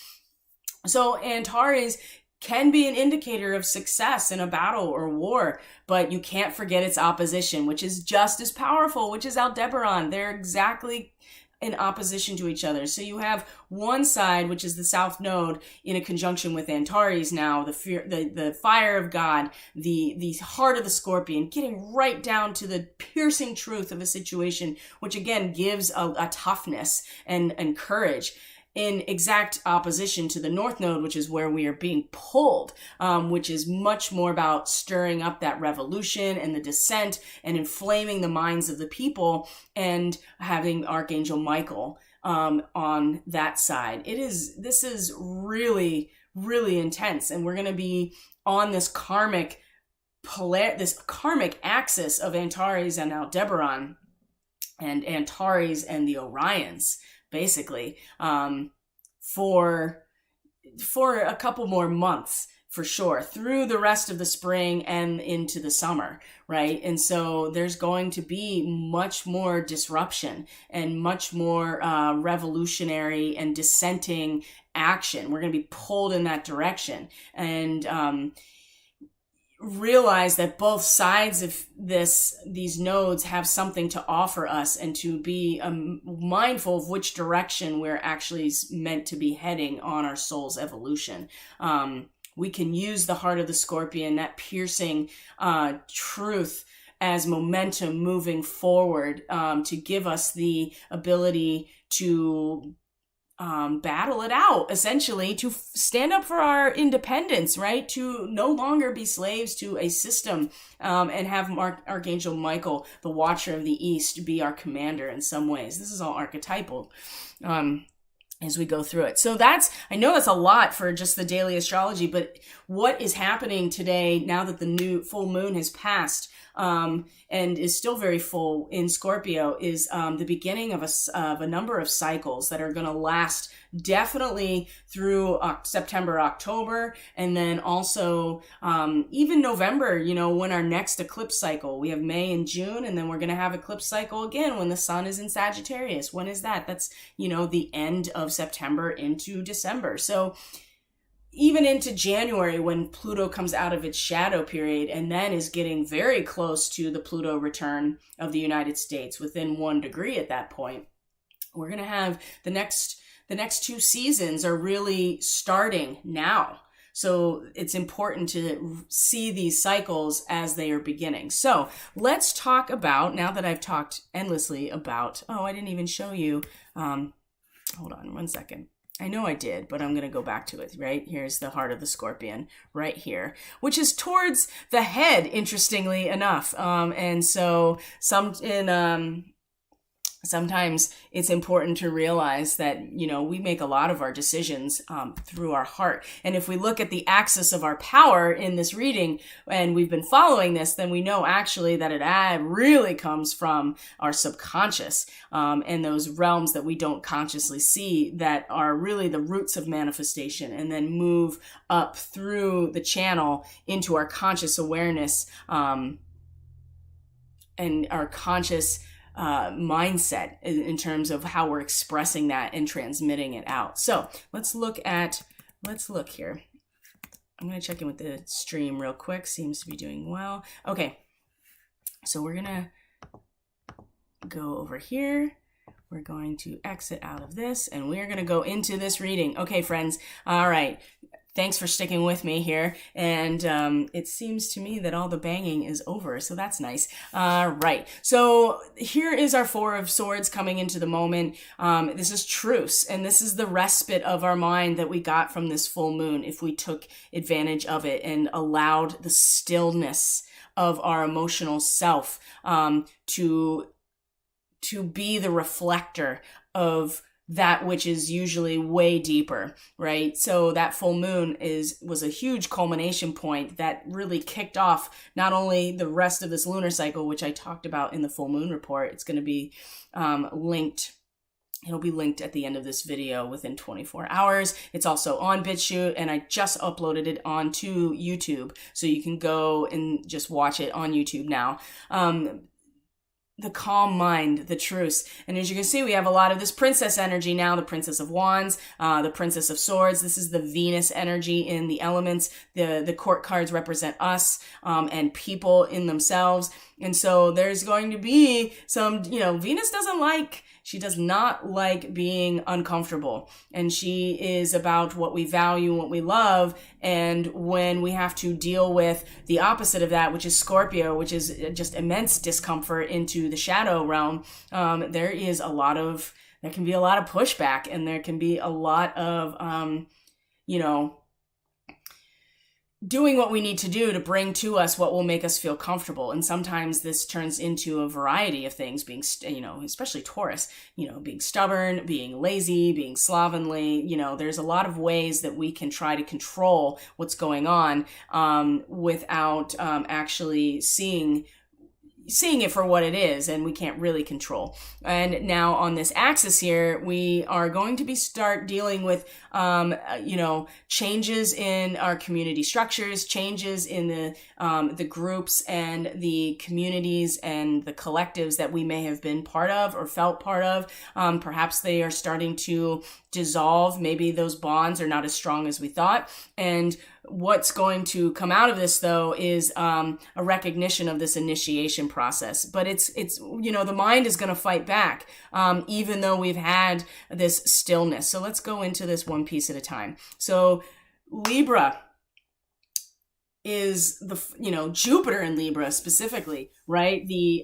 So Antares can be an indicator of success in a battle or war, but you can't forget its opposition, which is just as powerful, which is Aldebaran. They're exactly in opposition to each other. So you have one side, which is the South Node, in a conjunction with Antares now, the fire of God, the heart of the Scorpion, getting right down to the piercing truth of a situation, which again gives a toughness and courage, in exact opposition to the North Node, which is where we are being pulled, which is much more about stirring up that revolution and the dissent and inflaming the minds of the people, and having Archangel Michael on that side. This is really, really intense, and we're going to be on this karmic axis of Antares and Aldebaran, and Antares and the Orions, basically, for a couple more months, for sure, through the rest of the spring and into the summer, right? And so there's going to be much more disruption and much more revolutionary and dissenting action. We're going to be pulled in that direction, and realize that both sides of these nodes have something to offer us, and to be mindful of which direction we're actually meant to be heading on our soul's evolution. We can use the heart of the Scorpion, that piercing truth, as momentum moving forward, to give us the ability to battle it out, essentially, to stand up for our independence, right? To no longer be slaves to a system, and have Archangel Michael, the Watcher of the East, be our commander in some ways. This is all archetypal as we go through it. So I know that's a lot for just the daily astrology, but what is happening today, now that the new full moon has passed, and is still very full in Scorpio, is the beginning of a number of cycles that are going to last definitely through September, October, and then also even November, when our next eclipse cycle. We have May and June, and then we're going to have eclipse cycle again when the sun is in Sagittarius. When is that? That's, the end of September into December. So even into January, when Pluto comes out of its shadow period and then is getting very close to the Pluto return of the United States, within 1 degree at that point, we're going to have the next 2 seasons are really starting now. So it's important to see these cycles as they are beginning. So let's talk about, now that I've talked endlessly about, I didn't even show you, hold on 1 second. I know I did, but I'm going to go back to it, right? Here's the heart of the Scorpion right here, which is towards the head, interestingly enough. And so sometimes it's important to realize that, we make a lot of our decisions through our heart. And if we look at the axis of our power in this reading, and we've been following this, then we know actually that it really comes from our subconscious, and those realms that we don't consciously see that are really the roots of manifestation, and then move up through the channel into our conscious awareness, and our conscious mindset in terms of how we're expressing that and transmitting it out. So let's look here. I'm going to check in with the stream real quick. Seems to be doing well. Okay. So we're going to go over here. We're going to exit out of this, and we're going to go into this reading. Okay, friends. All right. Thanks for sticking with me here. And it seems to me that all the banging is over, so that's nice. Right. So here is our Four of Swords coming into the moment. This is truce, and this is the respite of our mind that we got from this full moon if we took advantage of it and allowed the stillness of our emotional self to be the reflector of that which is usually way deeper, right? So that full moon was a huge culmination point that really kicked off not only the rest of this lunar cycle, which I talked about in the full moon report. It's going to be linked. It'll be linked at the end of this video within 24 hours. It's also on BitChute, and I just uploaded it onto YouTube, so you can go and just watch it on YouTube now. The calm mind, the truce. And as you can see, we have a lot of this princess energy now, the Princess of Wands, the Princess of Swords. This is the Venus energy in the elements. The court cards represent us, and people in themselves. And so there's going to be some, Venus she does not like being uncomfortable. And she is about what we value, what we love. And when we have to deal with the opposite of that, which is Scorpio, which is just immense discomfort into the shadow realm, there can be a lot of pushback, and there can be a lot of, doing what we need to do to bring to us what will make us feel comfortable. And sometimes this turns into a variety of things, being, especially Taurus, being stubborn, being lazy, being slovenly. There's a lot of ways that we can try to control what's going on without actually seeing it for what it is, and we can't really control. And now on this axis here, we are going to start dealing with, changes in our community structures, changes in the groups and the communities and the collectives that we may have been part of or felt part of. Perhaps they are starting to dissolve. Maybe those bonds are not as strong as we thought. And what's going to come out of this, though, is a recognition of this initiation process. But it's the mind is going to fight back, even though we've had this stillness. So let's go into this one piece at a time. So Libra is Jupiter in Libra specifically, right? The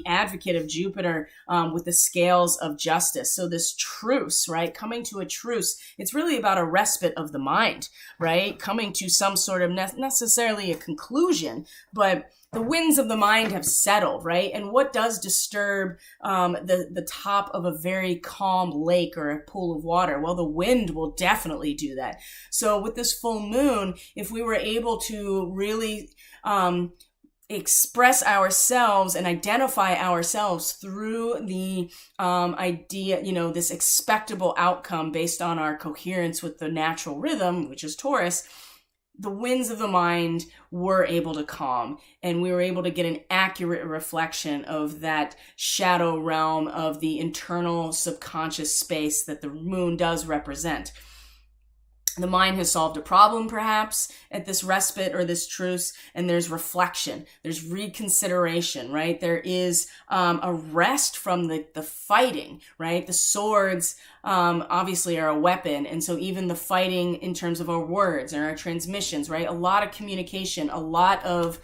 advocate of Jupiter with the scales of justice. So this truce, right? Coming to a truce. It's really about a respite of the mind, right? Coming to some sort of necessarily a conclusion, but the winds of the mind have settled, right? And what does disturb the top of a very calm lake or a pool of water? Well, the wind will definitely do that. So with this full moon, if we were able to really express ourselves and identify ourselves through the idea, this expectable outcome based on our coherence with the natural rhythm, which is Taurus, the winds of the mind were able to calm, and we were able to get an accurate reflection of that shadow realm of the internal subconscious space that the moon does represent. The mind has solved a problem, perhaps, at this respite or this truce, and there's reflection, there's reconsideration, right? There is a rest from the fighting, right? The swords obviously are a weapon. And so even the fighting in terms of our words and our transmissions, right? A lot of communication, a lot of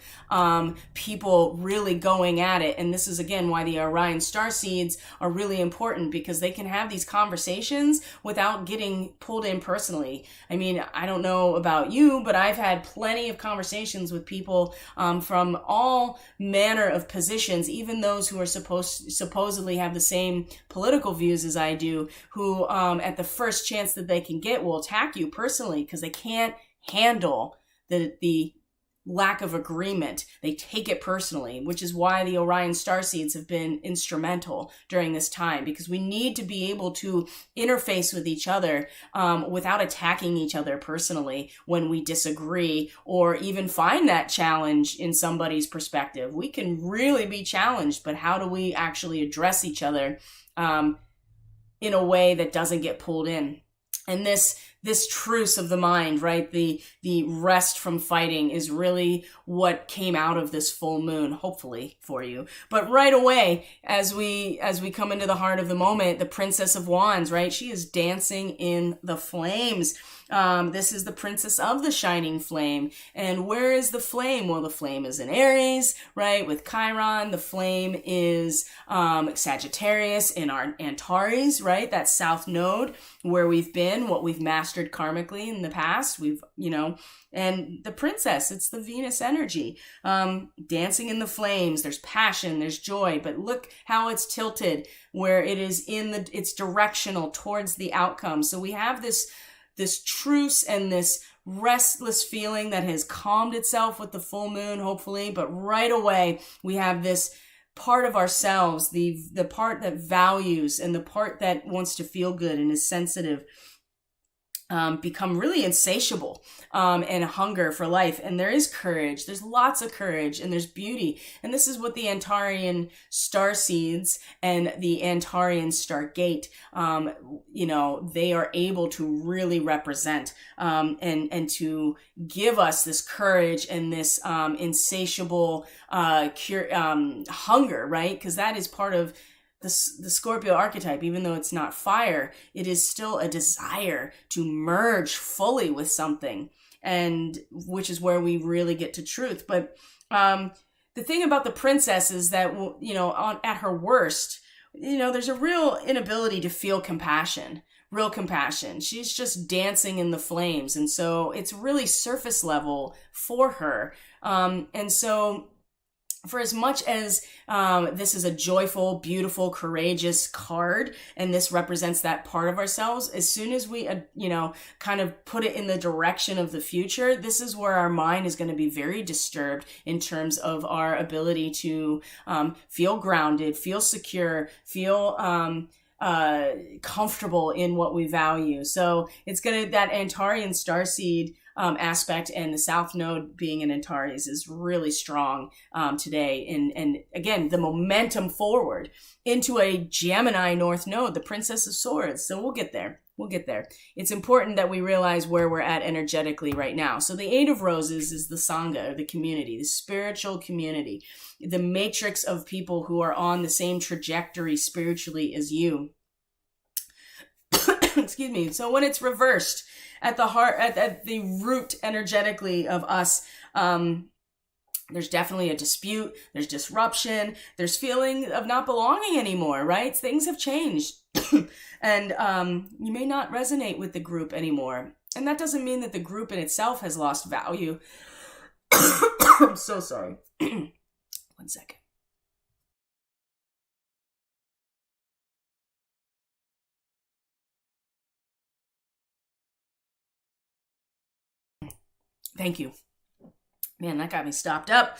people really going at it. And this is, again, why the Orion star seeds are really important, because they can have these conversations without getting pulled in personally. I mean, I don't know about you, but I've had plenty of conversations with people from all manner of positions, even those who are supposedly have the same political views as I do, who at the first chance that they can get will attack you personally because they can't handle the lack of agreement. They take it personally, which is why the Orion starseeds have been instrumental during this time, because we need to be able to interface with each other without attacking each other personally when we disagree, or even find that challenge in somebody's perspective. We can really be challenged, but how do we actually address each other in a way that doesn't get pulled in? And this truce of the mind, right? The rest from fighting is really what came out of this full moon, hopefully for you. But right away, as we come into the heart of the moment, the Princess of Wands, right? She is dancing in the flames. This is the Princess of the Shining Flame. And where is the flame? Well, the flame is in Aries, right? With Chiron. The flame is Sagittarius in our Antares, right? That south node where we've been, what we've mastered karmically in the past. And the princess, it's the Venus energy, dancing in the flames. There's passion, there's joy, but look how it's tilted, where it is it's directional towards the outcome. So we have this truce and this restless feeling that has calmed itself with the full moon, hopefully. But right away, we have this part of ourselves, the part that values and the part that wants to feel good and is sensitive, become really insatiable and hunger for life. And there is courage. There's lots of courage and there's beauty. And this is what the Antarian star seeds and the Antarian star gate, they are able to really represent and to give us this courage and this insatiable hunger, right? Because that is part of the Scorpio archetype. Even though it's not fire, it is still a desire to merge fully with something, and which is where we really get to truth. But the thing about the princess is that, at her worst, there's a real inability to feel compassion. Real compassion. She's just dancing in the flames. And so it's really surface level for her. And so for as much as this is a joyful, beautiful, courageous card, and this represents that part of ourselves, as soon as we, kind of put it in the direction of the future, this is where our mind is going to be very disturbed in terms of our ability to feel grounded, feel secure, feel comfortable in what we value. So it's that Antarian starseed aspect, and the south node being in Antares is really strong today. And again, the momentum forward into a Gemini north node, the Princess of Swords. So we'll get there. It's important that we realize where we're at energetically right now. So the Eight of Roses is the Sangha, or the community, the spiritual community, the matrix of people who are on the same trajectory spiritually as you. Excuse me. So when it's reversed at the heart, at the root energetically of us, there's definitely a dispute, there's disruption, there's feeling of not belonging anymore, right? Things have changed. And you may not resonate with the group anymore. And that doesn't mean that the group in itself has lost value. I'm so sorry. 1 second. Thank you. Man, that got me stopped up.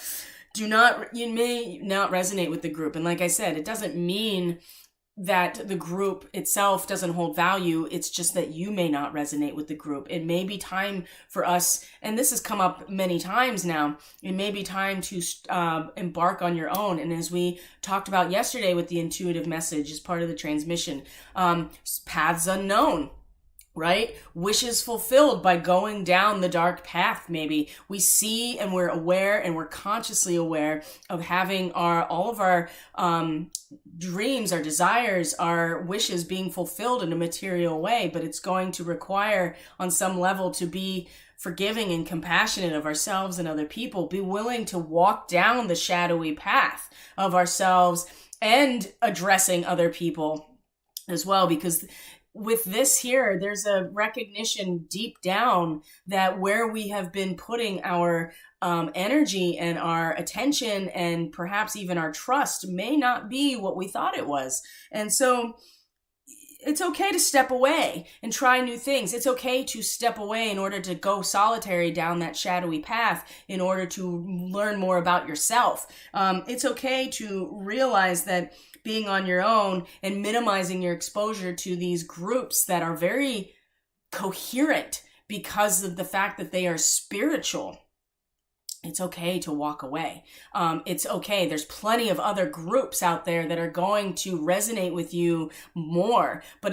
You may not resonate with the group. And like I said, it doesn't mean that the group itself doesn't hold value. It's just that you may not resonate with the group. It may be time for us, and this has come up many times now, it may be time to embark on your own. And as we talked about yesterday with the intuitive message as part of the transmission, paths unknown. right? Wishes fulfilled by going down the dark path. Maybe we see and we're aware and we're consciously aware of having all of our dreams, our desires, our wishes being fulfilled in a material way, but it's going to require on some level to be forgiving and compassionate of ourselves and other people, be willing to walk down the shadowy path of ourselves and addressing other people as well, because with this here, there's a recognition deep down that where we have been putting our energy and our attention and perhaps even our trust may not be what we thought it was. And so it's okay to step away and try new things. It's okay to step away in order to go solitary down that shadowy path in order to learn more about yourself. It's okay to realize that being on your own and minimizing your exposure to these groups that are very coherent because of the fact that they are spiritual. It's okay to walk away. It's okay. There's plenty of other groups out there that are going to resonate with you more. But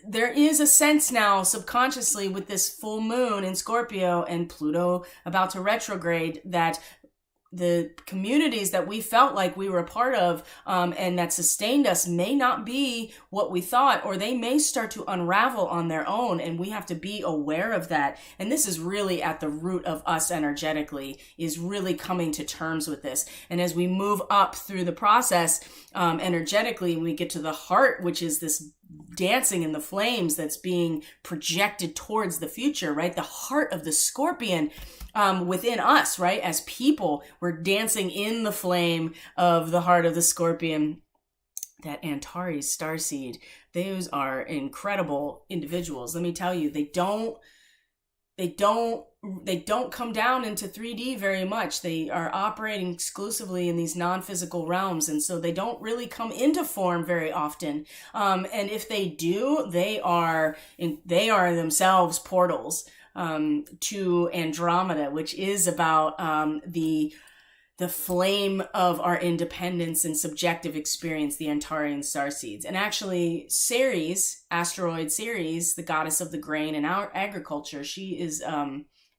there is a sense now subconsciously with this full moon in Scorpio and Pluto about to retrograde that the communities that we felt like we were a part of and that sustained us may not be what we thought, or they may start to unravel on their own, and we have to be aware of that. And this is really at the root of us energetically, is really coming to terms with this. And as we move up through the process energetically, we get to the heart, which is this dancing in the flames that's being projected towards the future, right? The heart of the Scorpion within us, right? As people, we're dancing in the flame of the heart of the Scorpion. That Antares starseed, those are incredible individuals. Let me tell you, they don't come down into 3D very much. They are operating exclusively in these non-physical realms, and so they don't really come into form very often. And if they do, they are themselves portals to Andromeda, which is about the flame of our independence and subjective experience, the Antarian starseeds. And actually, Ceres, asteroid Ceres, the goddess of the grain and our agriculture, she is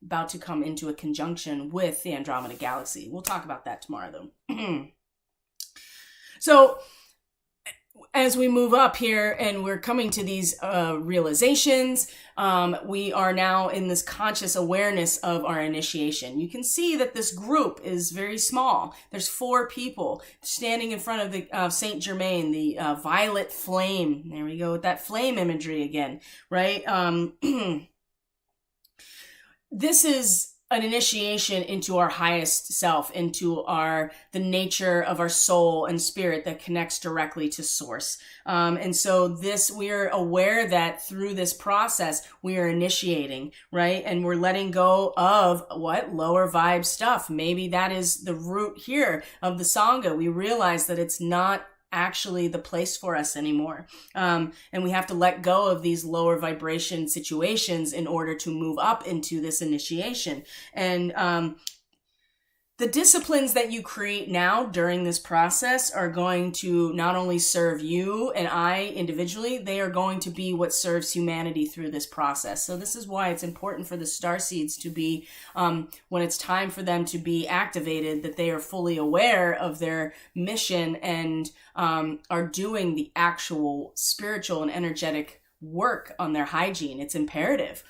about to come into a conjunction with the Andromeda galaxy. We'll talk about that tomorrow, though. So as we move up here and we're coming to these realizations, we are now in this conscious awareness of our initiation. You can see that this group is very small. There's 4 people standing in front of the Saint Germain, the violet flame. There we go with that flame imagery again, right? This is an initiation into our highest self, into the nature of our soul and spirit that connects directly to source. And so we're aware that through this process, we are initiating, right? And we're letting go of lower vibe stuff. Maybe that is the root here of the Sangha. We realize that it's not actually the place for us anymore. And we have to let go of these lower vibration situations in order to move up into this initiation. And the disciplines that you create now during this process are going to not only serve you and I individually, they are going to be what serves humanity through this process. So this is why it's important for the starseeds to be, when it's time for them to be activated, that they are fully aware of their mission and are doing the actual spiritual and energetic work on their hygiene. It's imperative.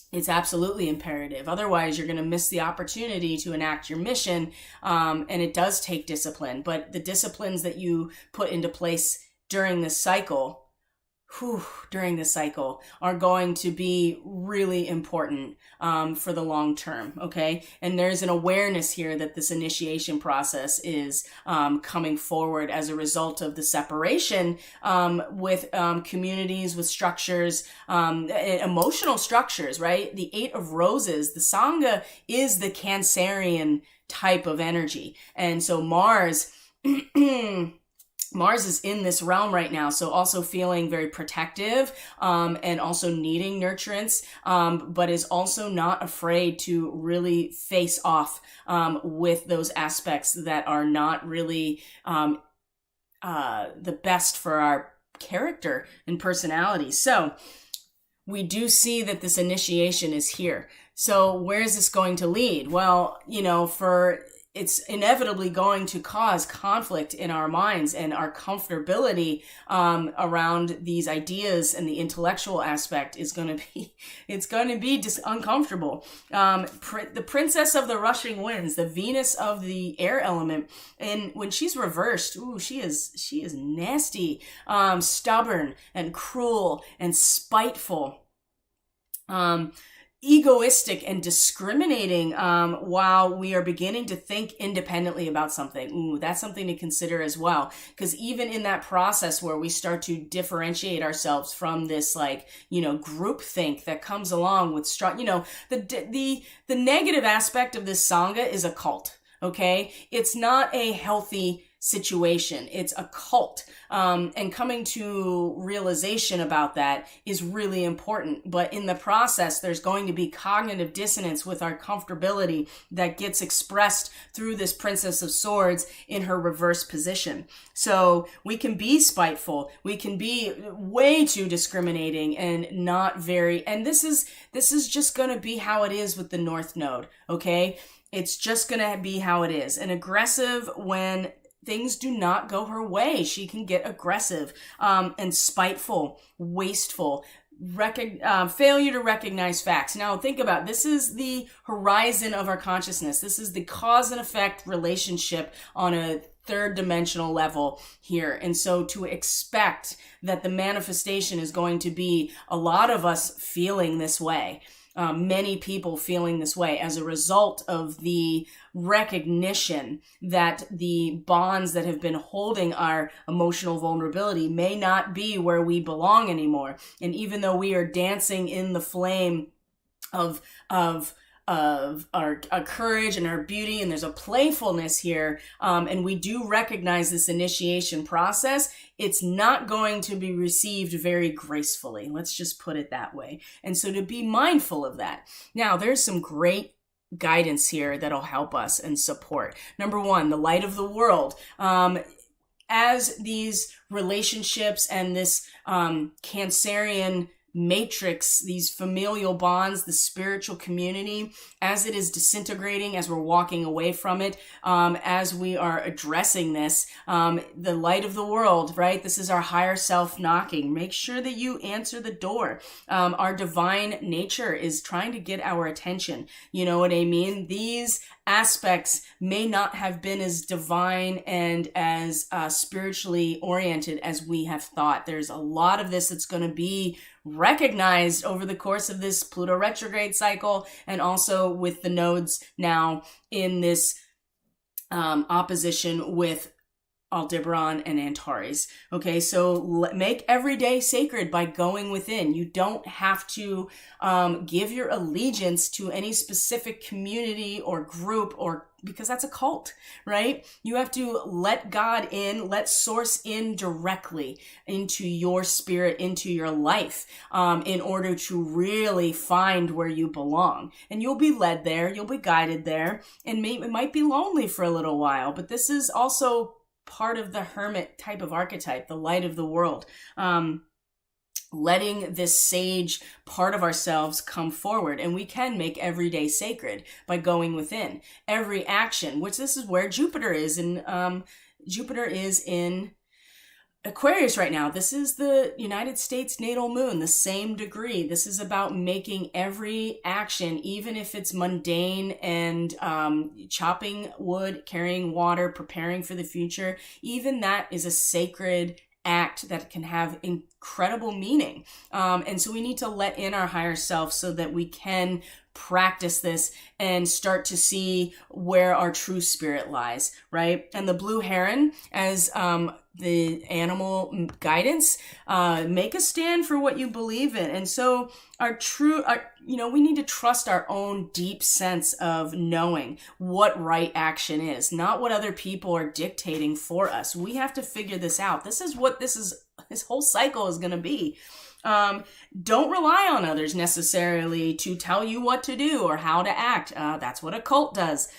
It's absolutely imperative. Otherwise, you're going to miss the opportunity to enact your mission. And it does take discipline. But the disciplines that you put into place during this cycle, are going to be really important for the long term, okay? And there's an awareness here that this initiation process is coming forward as a result of the separation with communities, with structures, emotional structures, right? The 8 of Roses, the Sangha is the Cancerian type of energy. And so Mars is in this realm right now, so also feeling very protective and also needing nurturance, but is also not afraid to really face off with those aspects that are not really the best for our character and personality. So we do see that this initiation is here. So where is this going to lead? Well, it's inevitably going to cause conflict in our minds, and our comfortability around these ideas and the intellectual aspect is going to be, uncomfortable. The princess of the rushing winds, the Venus of the air element, and when she's reversed, she is nasty, stubborn and cruel and spiteful. Egoistic and discriminating while we are beginning to think independently about something. That's something to consider as well, because even in that process where we start to differentiate ourselves from this group think that comes along with strong, the negative aspect of this sangha is a cult. Okay, it's not a healthy situation. It's a cult. And coming to realization about that is really important. But in the process, there's going to be cognitive dissonance with our comfortability that gets expressed through this Princess of Swords in her reverse position. So we can be spiteful. We can be way too discriminating and not very, and this is just going to be how it is with the North Node. Okay. It's just going to be how it is. And aggressive when things do not go her way. She can get aggressive and spiteful, wasteful, failure to recognize facts. Now think about, this is the horizon of our consciousness. This is the cause and effect relationship on a third dimensional level here. And so to expect that the manifestation is going to be a lot of us feeling this way. Many people feeling this way as a result of the recognition that the bonds that have been holding our emotional vulnerability may not be where we belong anymore. And even though we are dancing in the flame of our courage and our beauty, and there's a playfulness here, and we do recognize this initiation process, it's not going to be received very gracefully. Let's just put it that way. And so to be mindful of that. Now, there's some great guidance here that'll help us and support. Number one, the light of the world. As these relationships and this Cancerian matrix, these familial bonds, the spiritual community, as it is disintegrating, as we're walking away from it, as we are addressing this, the light of the world, right? This is our higher self knocking. Make sure that you answer the door. Our divine nature is trying to get our attention. You know what I mean? These aspects may not have been as divine and as spiritually oriented as we have thought. There's a lot of this that's going to be recognized over the course of this Pluto retrograde cycle, and also with the nodes now in this opposition with Aldebaran and Antares. Okay, so make every day sacred by going within. You don't have to give your allegiance to any specific community or group, or because that's a cult, right? You have to let God in, let Source in directly into your spirit, into your life, in order to really find where you belong. And you'll be led there, you'll be guided there, and it might be lonely for a little while, but this is also part of the hermit type of archetype, the light of the world. Letting this sage part of ourselves come forward, and we can make every day sacred by going within. Every action, which this is where Jupiter is in Aquarius right now. This is the United States natal moon, the same degree. This is about making every action, even if it's mundane and chopping wood, carrying water, preparing for the future, even that is a sacred act that can have incredible meaning. And so we need to let in our higher self so that we can practice this and start to see where our true spirit lies, right? And the blue heron as the animal guidance, make a stand for what you believe in. And so we need to trust our own deep sense of knowing what right action is, not what other people are dictating for us. We have to figure this out. This is what this whole cycle is going to be. Don't rely on others necessarily to tell you what to do or how to act. That's what a cult does.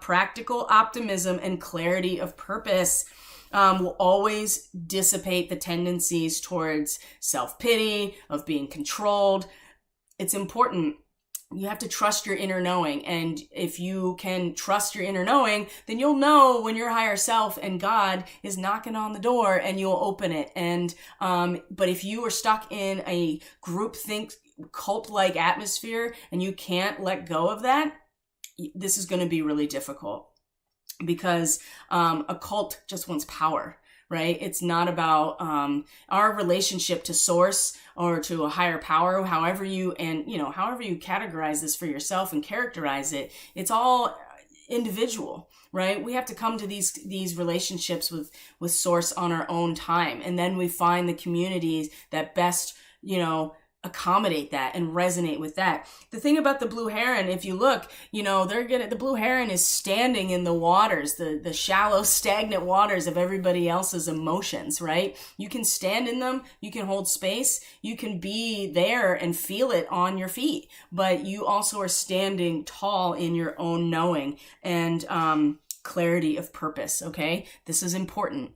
Practical optimism and clarity of purpose. will always dissipate the tendencies towards self-pity, of being controlled. It's important. You have to trust your inner knowing. And if you can trust your inner knowing, then you'll know when your higher self and God is knocking on the door and you'll open it. And, but if you are stuck in a groupthink, cult-like atmosphere and you can't let go of that, this is going to be really difficult, because a cult just wants power, right? It's not about our relationship to source or to a higher power, however you categorize this for yourself and characterize it. It's all individual, right? We have to come to these relationships with source on our own time, and then we find the communities that best, accommodate that and resonate with that. The thing about the blue heron, if you look, the blue heron is standing in the waters, the shallow, stagnant waters of everybody else's emotions, right? You can stand in them, you can hold space, you can be there and feel it on your feet, but you also are standing tall in your own knowing and clarity of purpose, okay? This is important.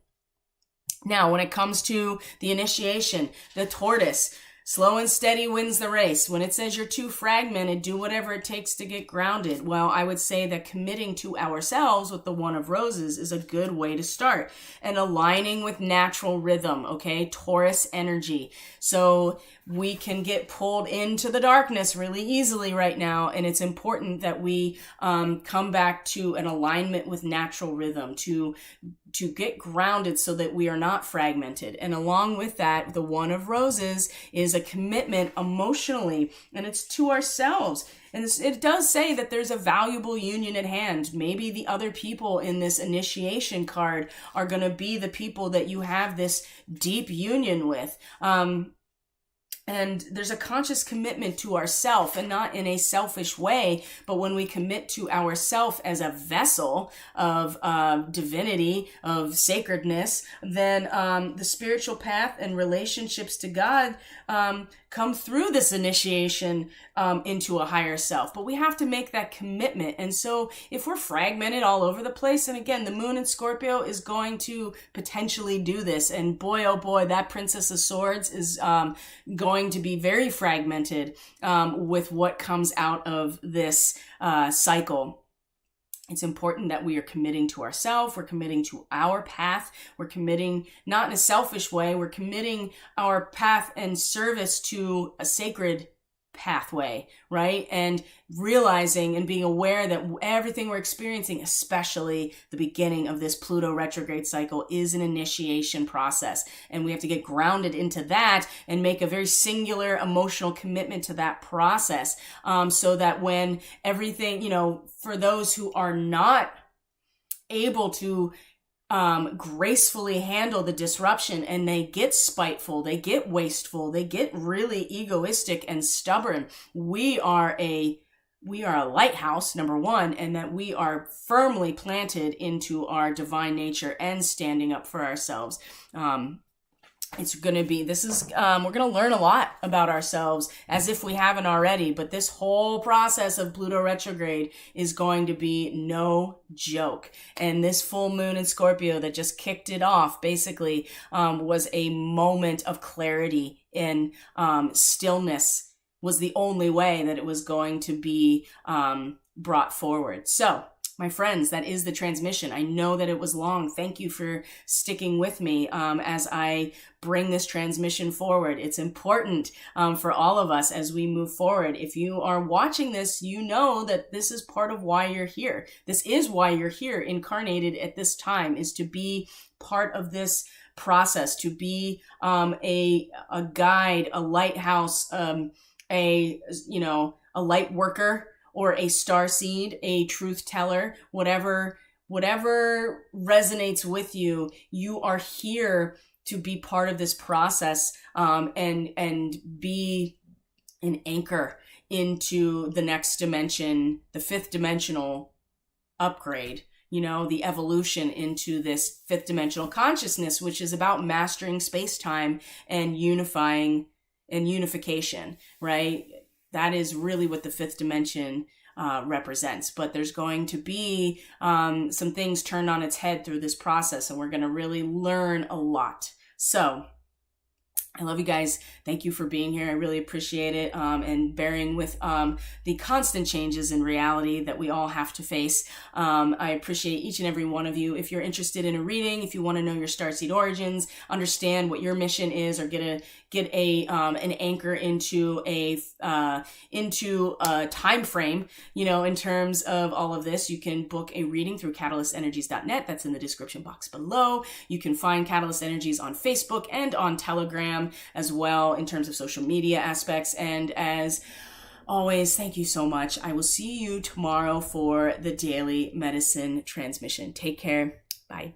Now, when it comes to the initiation, the tortoise, slow and steady wins the race. When it says you're too fragmented, do whatever it takes to get grounded. Well, I would say that committing to ourselves with the One of Roses is a good way to start. And aligning with natural rhythm, okay? Taurus energy. So we can get pulled into the darkness really easily right now. And it's important that we come back to an alignment with natural rhythm, to get grounded so that we are not fragmented. And along with that, the One of Roses is a commitment emotionally, and it's to ourselves. And it does say that there's a valuable union at hand. Maybe the other people in this initiation card are going to be the people that you have this deep union with. And there's a conscious commitment to ourself, and not in a selfish way, but when we commit to ourself as a vessel of divinity, of sacredness, then the spiritual path and relationships to God come through this initiation into a higher self. But we have to make that commitment. And so if we're fragmented all over the place, and again, the moon in Scorpio is going to potentially do this. And boy, oh boy, that Princess of Swords is going to be very fragmented with what comes out of this cycle. It's important that we are committing to ourselves. We're committing to our path. We're committing, not in a selfish way, we're committing our path and service to a sacred pathway, right? And realizing and being aware that everything we're experiencing, especially the beginning of this Pluto retrograde cycle, is an initiation process. And we have to get grounded into that and make a very singular emotional commitment to that process, so that when everything, for those who are not able to gracefully handle the disruption, and they get spiteful, they get wasteful, they get really egoistic and stubborn, we are a lighthouse, number one, and that we are firmly planted into our divine nature and standing up for ourselves. It's going to be, we're going to learn a lot about ourselves as if we haven't already, but this whole process of Pluto retrograde is going to be no joke. And this full moon in Scorpio that just kicked it off basically was a moment of clarity, and stillness was the only way that it was going to be brought forward. So, my friends, that is the transmission. I know that it was long. Thank you for sticking with me as I bring this transmission forward. It's important for all of us as we move forward. If you are watching this, you know that this is part of why you're here. This is why you're here, incarnated at this time, is to be part of this process, to be a guide, a lighthouse, a light worker, or a starseed, a truth teller, whatever resonates with you. You are here to be part of this process, and be an anchor into the next dimension, the fifth dimensional upgrade, the evolution into this fifth dimensional consciousness, which is about mastering space-time and unifying and unification, right? That is really what the fifth dimension represents. But there's going to be some things turned on its head through this process, and we're going to really learn a lot. So I love you guys. Thank you for being here. I really appreciate it, and bearing with the constant changes in reality that we all have to face. I appreciate each and every one of you. If you're interested in a reading, if you want to know your starseed origins, understand what your mission is, or get an anchor into a time frame, in terms of all of this, you can book a reading through catalystenergies.net. That's in the description box below. You can find Catalyst Energies on Facebook and on Telegram as well, in terms of social media aspects. And as always, thank you so much. I will see you tomorrow for the daily medicine transmission. Take care. Bye.